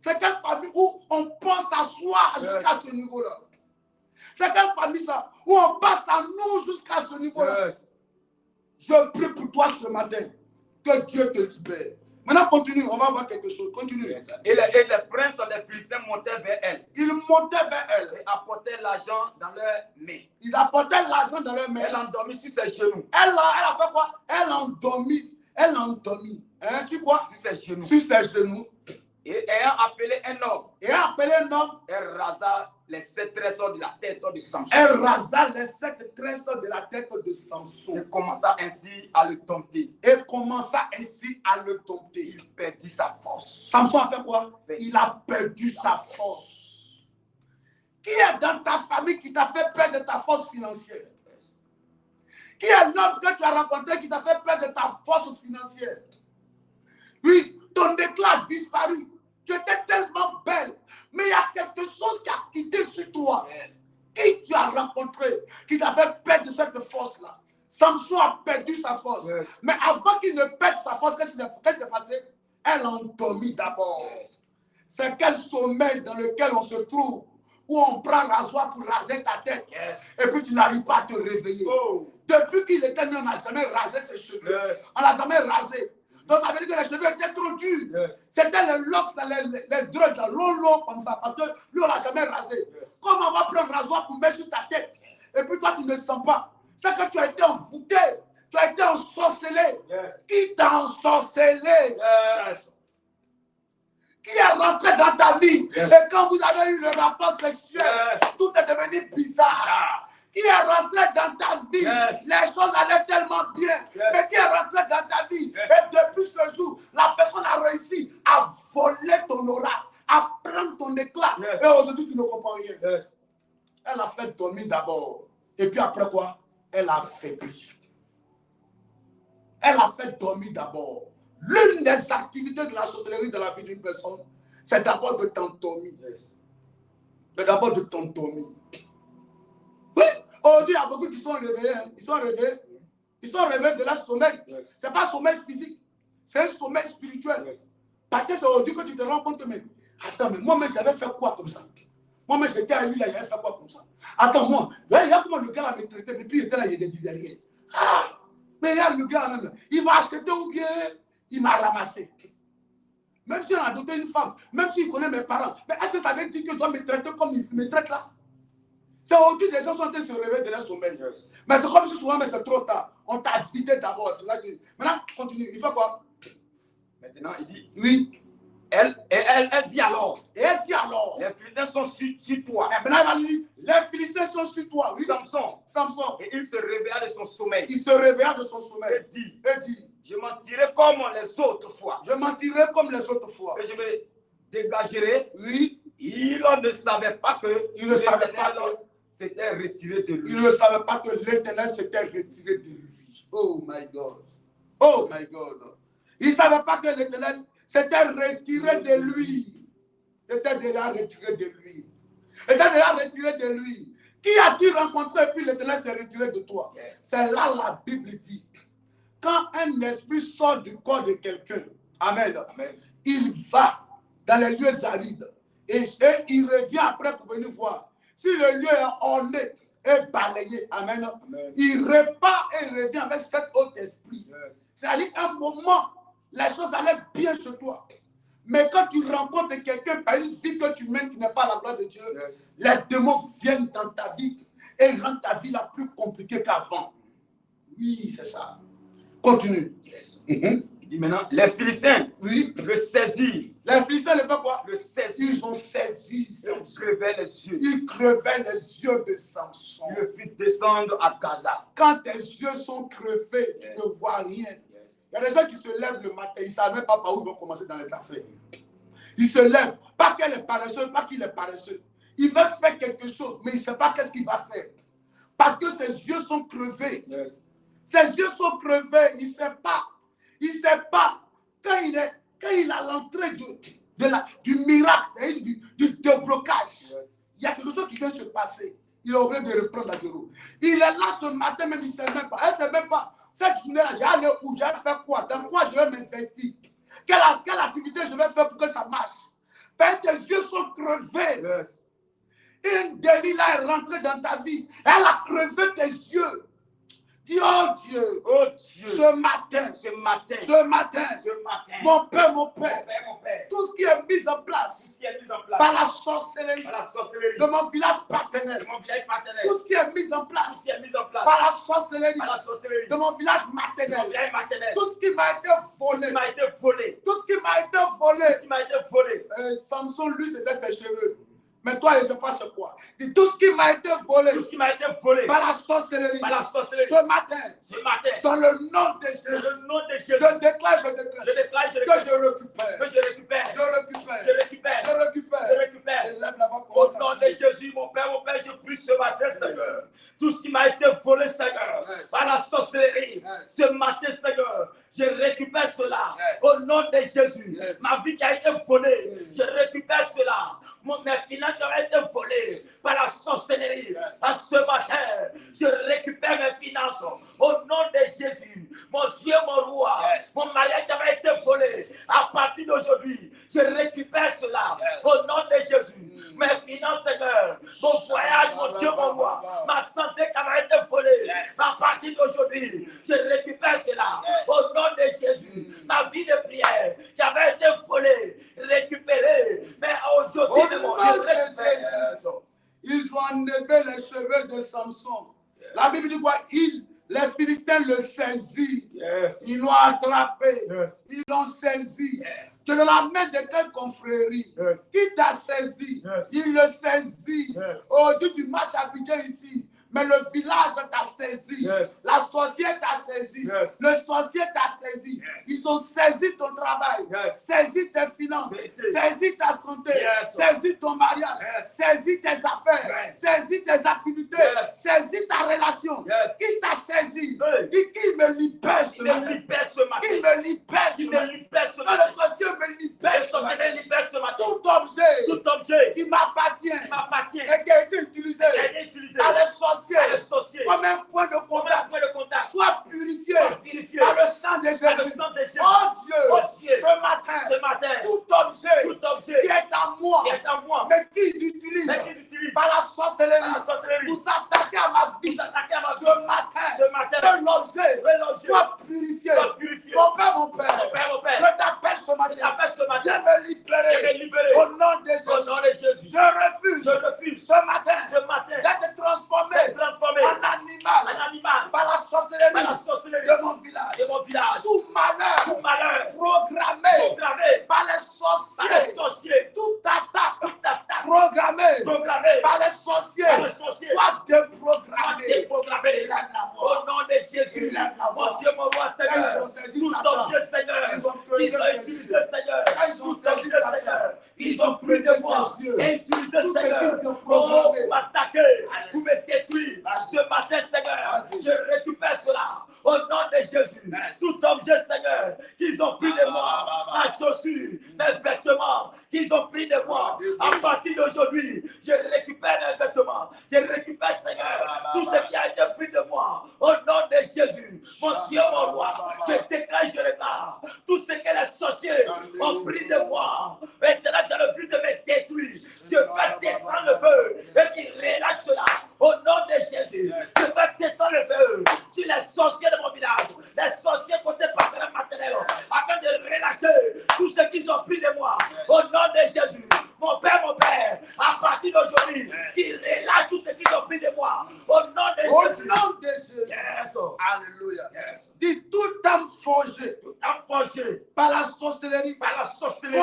C'est quelle famille où on pense à soi jusqu'à ce niveau-là? C'est quelle famille, ça? Où on passe à nous jusqu'à ce niveau-là? Je prie pour toi ce matin. Que Dieu te libère. Maintenant, continue. On va voir quelque chose. Continue. Et les princes des Philistins montaient vers elle. Ils montaient vers elle. Et apportaient l'argent dans leurs mains. Ils apportaient l'argent dans leurs mains. Elle endormit sur ses genoux. Elle a fait quoi? Elle endormit. Elle endormit. Sur quoi? Sur ses genoux. Sur ses genoux. Et ayant appelé un homme. Elle rasa les 7 trésors de la tête de Samson. Elle rasa les 7 trésors de la tête de Samson. Et commença ainsi à le dompter. Il perdit sa force. Samson a fait quoi? Il a perdu sa force. Qui est dans ta famille qui t'a fait perdre ta force financière? Qui est l'homme que tu as rencontré qui t'a fait perdre ta force financière? Oui, ton éclat a disparu. Tu étais tellement belle, mais il y a quelque chose qui a quitté sur toi. Qui tu as rencontré, qui t'a fait perdre cette force-là? Samson a perdu sa force. Mais avant qu'il ne perde sa force, qu'est-ce qui s'est passé? Elle a endormi d'abord. C'est quel sommeil dans lequel on se trouve, où on prend rasoir pour raser ta tête, et puis tu n'arrives pas à te réveiller. Depuis qu'il était né, on n'a jamais rasé ses cheveux. On n'a jamais rasé. Donc ça veut dire que les cheveux étaient trop durs. C'était les locks, les drogues, longs comme ça, parce que lui, on n'a jamais rasé. Comment on va prendre rasoir pour mettre sur ta tête? Et puis toi, tu ne sens pas. C'est que tu as été envoûté, tu as été ensorcelé. Qui t'a ensorcelé? Qui est rentré dans ta vie? Et quand vous avez eu le rapport sexuel, tout est devenu bizarre. Qui est rentré dans ta vie? Les choses allaient tellement bien. Mais qui est rentré dans ta vie? Et depuis ce jour, la personne a réussi à voler ton aura, à prendre ton éclat. Et aujourd'hui, tu ne comprends rien. fait dormir d'abord. Et puis après quoi? Elle a faibli. Elle a fait dormir d'abord. L'une des activités de la sorcellerie dans la vie d'une personne, c'est d'abord de t'endormir. C'est d'abord de t'endormir. Oui, aujourd'hui, il y a beaucoup qui sont réveillés. Hein. Ils sont réveillés. Ils sont réveillés de leur sommeil. Ce n'est pas un sommeil physique, c'est un sommeil spirituel. Parce que c'est aujourd'hui que tu te rends compte que, mais attends, mais moi-même, j'avais fait quoi comme ça? Moi-même, j'étais à lui, là, j'avais fait quoi comme ça? Attends, moi, il y a comment le gars là me traitait, mais puis il était là, il ne disait rien. Ah, mais il y a le gars là même, il m'a acheté ou bien il m'a ramassé. Même si on a doté une femme, même s'il connaît mes parents, mais est-ce que ça veut dire que je dois me traiter comme il me traite là? C'est aujourd'hui des gens sont en train de se réveiller de leur sommeil. Mais c'est comme si souvent, mais c'est trop tard. On t'a vidé d'abord. Maintenant, continue. Il fait quoi? Maintenant, il dit. Oui. Elle dit alors. Et elle dit alors. Les Philistins sont sur toi. Et maintenant, il va lui dire, les Philistins sont sur toi. Oui. Samson. Et il se réveilla de son sommeil. Il se réveilla de son sommeil. Et dit. Je mentirai comme les autres fois. Je mentirai comme les autres fois. Et je me dégagerai. Oui. Il ne savait pas que. Il ne savait pas que. S'était retiré de lui. Il ne savait pas que l'Éternel s'était retiré de lui. Oh my God. Oh my God. Il ne savait pas que l'Éternel s'était retiré de lui. Était déjà retiré de lui. Était déjà retiré de lui. Qui as-tu rencontré et puis l'Éternel s'est retiré de toi? C'est là la Bible dit. Quand un esprit sort du corps de quelqu'un, amen, il va dans les lieux arides et il revient après pour venir voir. Si le lieu est orné et balayé, amen, il repart et il revient avec cet autre esprit. C'est-à-dire un moment, les choses allaient bien chez toi. Mais quand tu rencontres quelqu'un par une vie que tu mènes qui n'est pas la gloire de Dieu, les démons viennent dans ta vie et rendent ta vie la plus compliquée qu'avant. Oui, c'est ça. Continue. Il dit maintenant, les Philistins le saisirent. Les Philistins le font quoi? Le saisirent. Ils ont saisi. Ils crevaient les yeux. Ils crevaient les yeux de Samson. Ils le firent descendre à Gaza. Quand tes yeux sont crevés, tu ne vois rien. Il y a des gens qui se lèvent le matin, ils ne savent même pas par où ils vont commencer dans les affaires. Ils se lèvent, pas qu'il est paresseux, pas qu'il est paresseux. Il veut faire quelque chose, mais il ne sait pas qu'est-ce qu'il va faire. Parce que ses yeux sont crevés. Ses yeux sont crevés, il ne sait pas. Il ne sait pas. Quand il est à l'entrée du miracle, du déblocage, il y a quelque chose qui vient se passer. Il est obligé de reprendre à zéro. Il est là ce matin, même il ne sait même pas. Elle ne sait même pas. Cette journée-là, j'ai allé où, j'ai fait quoi, dans quoi je vais m'investir. Quelle activité je vais faire pour que ça marche. Parce que tes yeux sont crevés. Une Delilah est rentrée dans ta vie. Elle a crevé tes yeux. Dis, oh Dieu, ce matin, mon Père, tout ce qui est mis en place, par la sorcellerie, de mon village paternel, tout ce qui est mis en place, par la sorcellerie, de mon village maternel, tout ce qui m'a été volé, tout ce qui m'a été volé, Samson, lui, c'était ses cheveux. Mais toi, je ne sais pas c'est quoi. Dis, tout ce qui m'a été volé, par la sorcellerie, ce matin, dans le nom de Jésus, je déclare, que je récupère. Au nom de Jésus, mon Père, je prie ce matin, Seigneur. Tout ce qui m'a été volé, Seigneur, par la sorcellerie, ce matin, Seigneur, je récupère cela. Au nom de Jésus, ma vie qui a été volée, je récupère cela. Mes finances ont été volées par la sorcellerie. À ce matin, je récupère mes finances. Au nom de Jésus, mon Dieu, mon roi, mon mariage avait été volé. À partir d'aujourd'hui, je récupère cela. Au nom de Jésus, mes finances, Seigneur, mon voyage, mon Dieu, mon roi, ma santé qui avait été volée. À partir d'aujourd'hui, je récupère cela. Au nom de Jésus, ma vie de prière qui avait été volée, récupérée. Mais aujourd'hui, ils ont enlevé les cheveux de Samson. La Bible dit quoi? Les Philistins le saisissent. Ils l'ont attrapé. Ils l'ont saisi. Tu es dans la main de quelle confrérie? Qui t'a saisi? Il le saisit. Oh Dieu, tu marches à Abidjan ici. Mais le village t'a saisi. Yes. La sorcière t'a saisi. Yes. Le sorcier t'a saisi. Yes. Ils ont saisi ton travail. Yes. Saisi tes finances. Vérité. Saisi ta santé. Yes. Saisi ton mariage. Yes. Saisi tes affaires. Yes. Saisi tes activités. Yes. Saisi ta relation. Yes. Qui t'a saisi? Hey. Qui me libère ce Il me matin? libère ce matin. Qui me libère ce Il me matin? libère ce Non, matin. le sorcier me libère Le ce sorcier matin. me libère ce matin. Tout objet Tout objet qui m'appartient qui m'appartient et qui a été utilisé qui a été utilisé par les par le sorciers sorcier comme un point de comme un contact point de contact soit purifié soit purifié par le sang de par le Jésus. sang de Jésus. Oh Dieu, Oh Dieu, ce matin, ce matin, tout objet tout objet qui est en moi, qui est en moi, mais qu'ils utilisent mais qu'ils utilisent par la sorcellerie par la sorcellerie pour s'attaquer à ma vie, pour s'attaquer à ma vie, ce matin, ce matin, que l'objet que l'objet soit purifié. soit purifié. Mon Père, mon Mon Père, Père, mon je Père, t'appelle ce je matin. t'appelle ce matin. Viens me libérer Viens me libérer. au nom de Au Jésus. nom de Jésus. Je refuse Je refuse ce matin ce matin d'être transformé d'être transformé en animal en animal par la par la sorcellerie sorcellerie de mon village. de mon village. Tout malheur Tout malheur programmé programmé par les par les sorciers, sorciers, toute attaque toute attaque programmée programmée par les par sorciers, les sorciers, soit soit déprogrammée. déprogrammée. Élève la Au voix. nom de Jésus, Élève la voix. mon Dieu, mon roi, Quand ils Seigneur, ont saisi tout Satan, objet, Seigneur, ils ont creusé ils ont ses utilisé, yeux. Seigneur, Quand ils ont tout saisi objet, Satan, Seigneur, ils ils ont ont pris creusé de moi ses yeux. et utilisé, Tout ce Seigneur, qui sont pour programmés. m'attaquer, pour me détruire. Vas-y. Ce matin, Seigneur, Vas-y. je récupère cela au nom de Jésus. Yes. Tout objet, Seigneur, qu'ils ont pris de moi, ma chaussure, mes vêtements, qu'ils ont pris de moi, à partir d'aujourd'hui, je récupère mes vêtements, je récupère, Seigneur, tout ce qui a été pris de moi, au nom de Jésus. Mon Dieu, mon roi, je déclare, je déclare, tout ce que les sorciers ont pris de moi, maintenant dans le but de me détruire, je fais descendre le feu et qui relâche cela, au nom de Jésus. Je fais descendre le feu sur les sorciers de mon village, les sorciers côté paternel maternel, afin de relâcher tout ce qu'ils ont pris de moi, au nom de Jésus. Mon Père, à partir d'aujourd'hui, qu'ils relâchent tout ce qu'ils ont pris de moi, au nom de Au Jésus. nom de Jésus. Yes. Alléluia. Yes. Dis toute âme forgée Tout âme forgée par la sorcellerie par la sorcellerie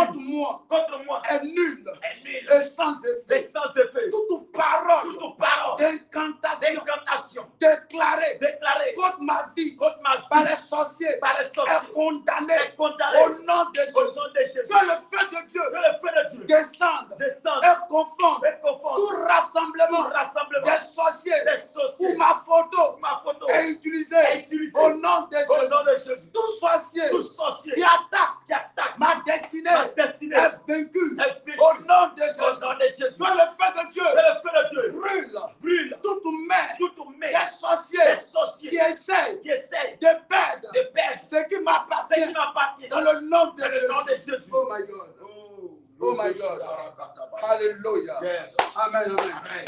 contre moi est est nulle nulle et sans et effet. sans effet. Toute parole Toute parole d'incantation d'incantation déclarée déclarée contre ma vie contre ma par vie les sorciers par les sorciers est condamnée est condamnée au nom de au Jésus. nom de Jésus. Que le feu de Dieu Que le feu de Dieu descende descende et confonde et confonde tout rassemblement tout rassemblement des sorciers des sorciers où ma photo ma photo est utilisée est utilisée au nom de au nom Jésus. de Jésus. Tout sorcier Tout sorcier qui attaque qui attaque ma destinée ma destinée est vaincu est vaincu au nom de au Jésus. nom de Jésus. Que le feu de Dieu Que le feu de Dieu brûle brûle toute main toute main des sorciers des qui sorciers essayent qui essayent de perdre de perdre ce qui ce m'appartient qui m'appartient dans le nom de dans le nom de Jésus. Jésus. Oh my God. Oh my God. Alléluia. Yes. Amen, amen. Amen.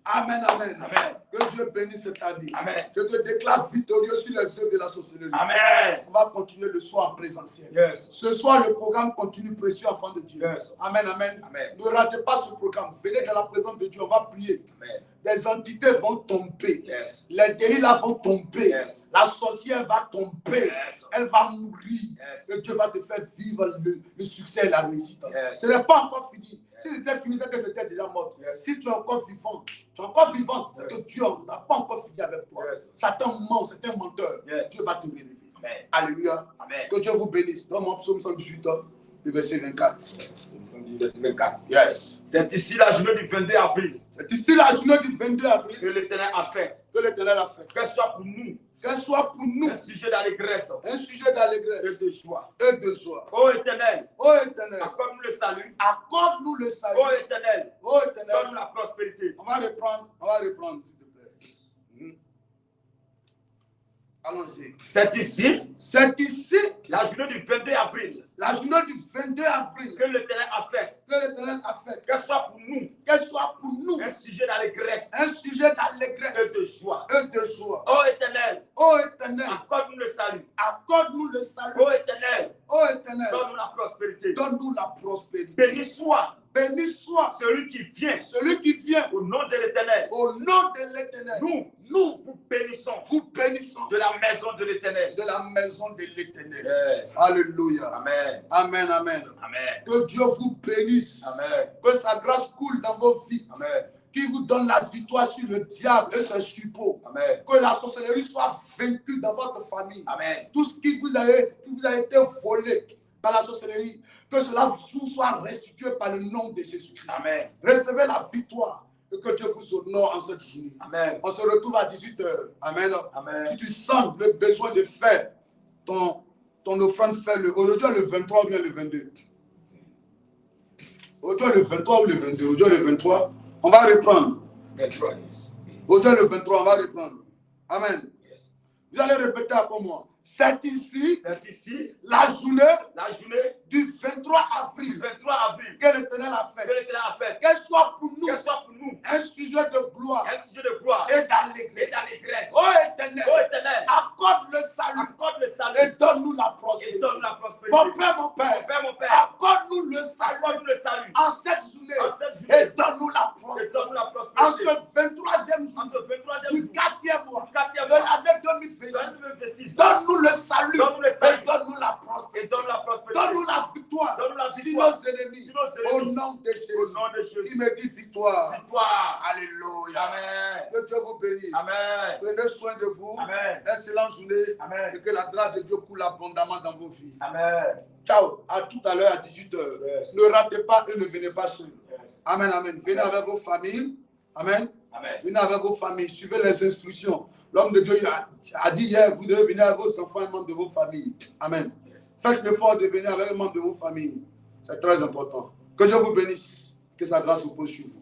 Amen, amen. Amen. Que Dieu bénisse ta vie. Amen. Je te déclare victorieux sur les œuvres de la sorcellerie. Amen. On va continuer le soir en présentiel. Yes. Ce soir, le programme continue précieux, enfant de Dieu. Yes. Amen, amen. Amen. Ne ratez pas ce programme. Venez dans la présence de Dieu. On va prier. Amen. Les entités vont tomber. Yes. Les délits là vont tomber. Yes. La sorcière va tomber. Yes. Elle va mourir. Yes. Et Dieu va te faire vivre le succès et la réussite. Yes. Ce n'est pas encore fini. Si c'était fini, c'est que c'était déjà morte. Yes. Si tu es encore vivant, c'est Yes. que Dieu n'a pas encore fini avec toi. Yes. Satan ment, c'est un menteur. Yes. Dieu va te relever. Amen. Alléluia. Amen. Que Dieu vous bénisse. Dans mon psaume 118, le verset 24. Verset 24. Yes. C'est ici la journée du 22 avril C'est ici la journée du 22 que avril l'Éternel a fait. que l'Éternel a fait. Que ce soit pour nous Qu'elle soit pour nous un sujet d'allégresse un sujet et d'allégresse de joie. et de joie. Ô Éternel, Ô Éternel, accorde-nous le salut. accorde-nous le salut. Ô Éternel, Ô Éternel, donne-nous la prospérité. on va reprendre, s'il te plaît. Allons-y. C'est ici C'est ici la journée du 22 avril la journée du 22 avril que l'Éternel a fait. que l'Éternel a fait. Que ce soit pour nous Qu'elle soit pour nous un sujet d'allégresse un sujet et d'allégresse de joie. et de joie. Ô Éternel, Ô Éternel, accorde-nous le salut. accorde-nous le salut. Ô Éternel, Ô Éternel, donne-nous la prospérité. donne-nous la prospérité. Béni soit Béni soit celui qui vient celui qui vient au nom de l'Éternel. au nom de l'Éternel. Nous vous bénissons Vous bénissons de la maison de l'Éternel. de la maison de l'Éternel. Yes. Alléluia. Amen. Amen, amen. Amen. Que Dieu vous bénisse. Amen. Que sa grâce coule dans vos vies. Amen. qui vous donne la victoire sur le diable et ses suppôts. Amen. Que la sorcellerie soit vaincue dans votre famille. Amen. Tout ce qui vous a été volé par la sorcellerie, que cela vous soit restitué par le nom de Jésus-Christ. Amen. Recevez la victoire et que Dieu vous honore en cette journée. Amen. On se retrouve à 18h. Amen. Amen. Si tu sens le besoin de faire ton offrande, fais-le. Aujourd'hui, le 23 ou bien le 22. Aujourd'hui, le 23 ou le 22. Aujourd'hui, le 23. On va reprendre. 23, yes. Aujourd'hui, le 23, on va reprendre. Amen. Yes. Vous allez répéter après moi. C'est ici la journée du 23 avril. du 23 avril. Que l'Éternel a fait. Que l'Éternel a fait. Qu'elle soit pour nous un sujet de gloire sujet de gloire et d'allégresse. Oh Éternel, Éternel, accorde le salut et donne-nous la prospérité. Mon Père, accorde-nous le salut en cette journée et donne-nous la prospérité. En ce 23e jour du 4e mois de l'année 2026, donne-nous le salut et donne-nous la prospérité. Donne-nous la victoire sur nos ennemis. Au nom de Jésus. Il me dit victoire. Alléluia. Amen. Que Dieu vous bénisse. Amen. Prenez soin de vous. Amen. Excellente journée. Amen. Et que la grâce de Dieu coule abondamment dans vos vies. Amen. Ciao. À tout à l'heure à 18h. Yes. Ne ratez pas et ne venez pas seul. Yes. Amen. Amen. Venez avec vos familles. Amen. Amen. Venez avec vos familles. Suivez les instructions. L'homme de Dieu a dit hier, vous devez venir avec vos enfants et membres de vos familles. Amen. Yes. Faites l'effort de venir avec un membre de vos familles. C'est très important. Que Dieu vous bénisse. Que sa grâce vous pose sur vous.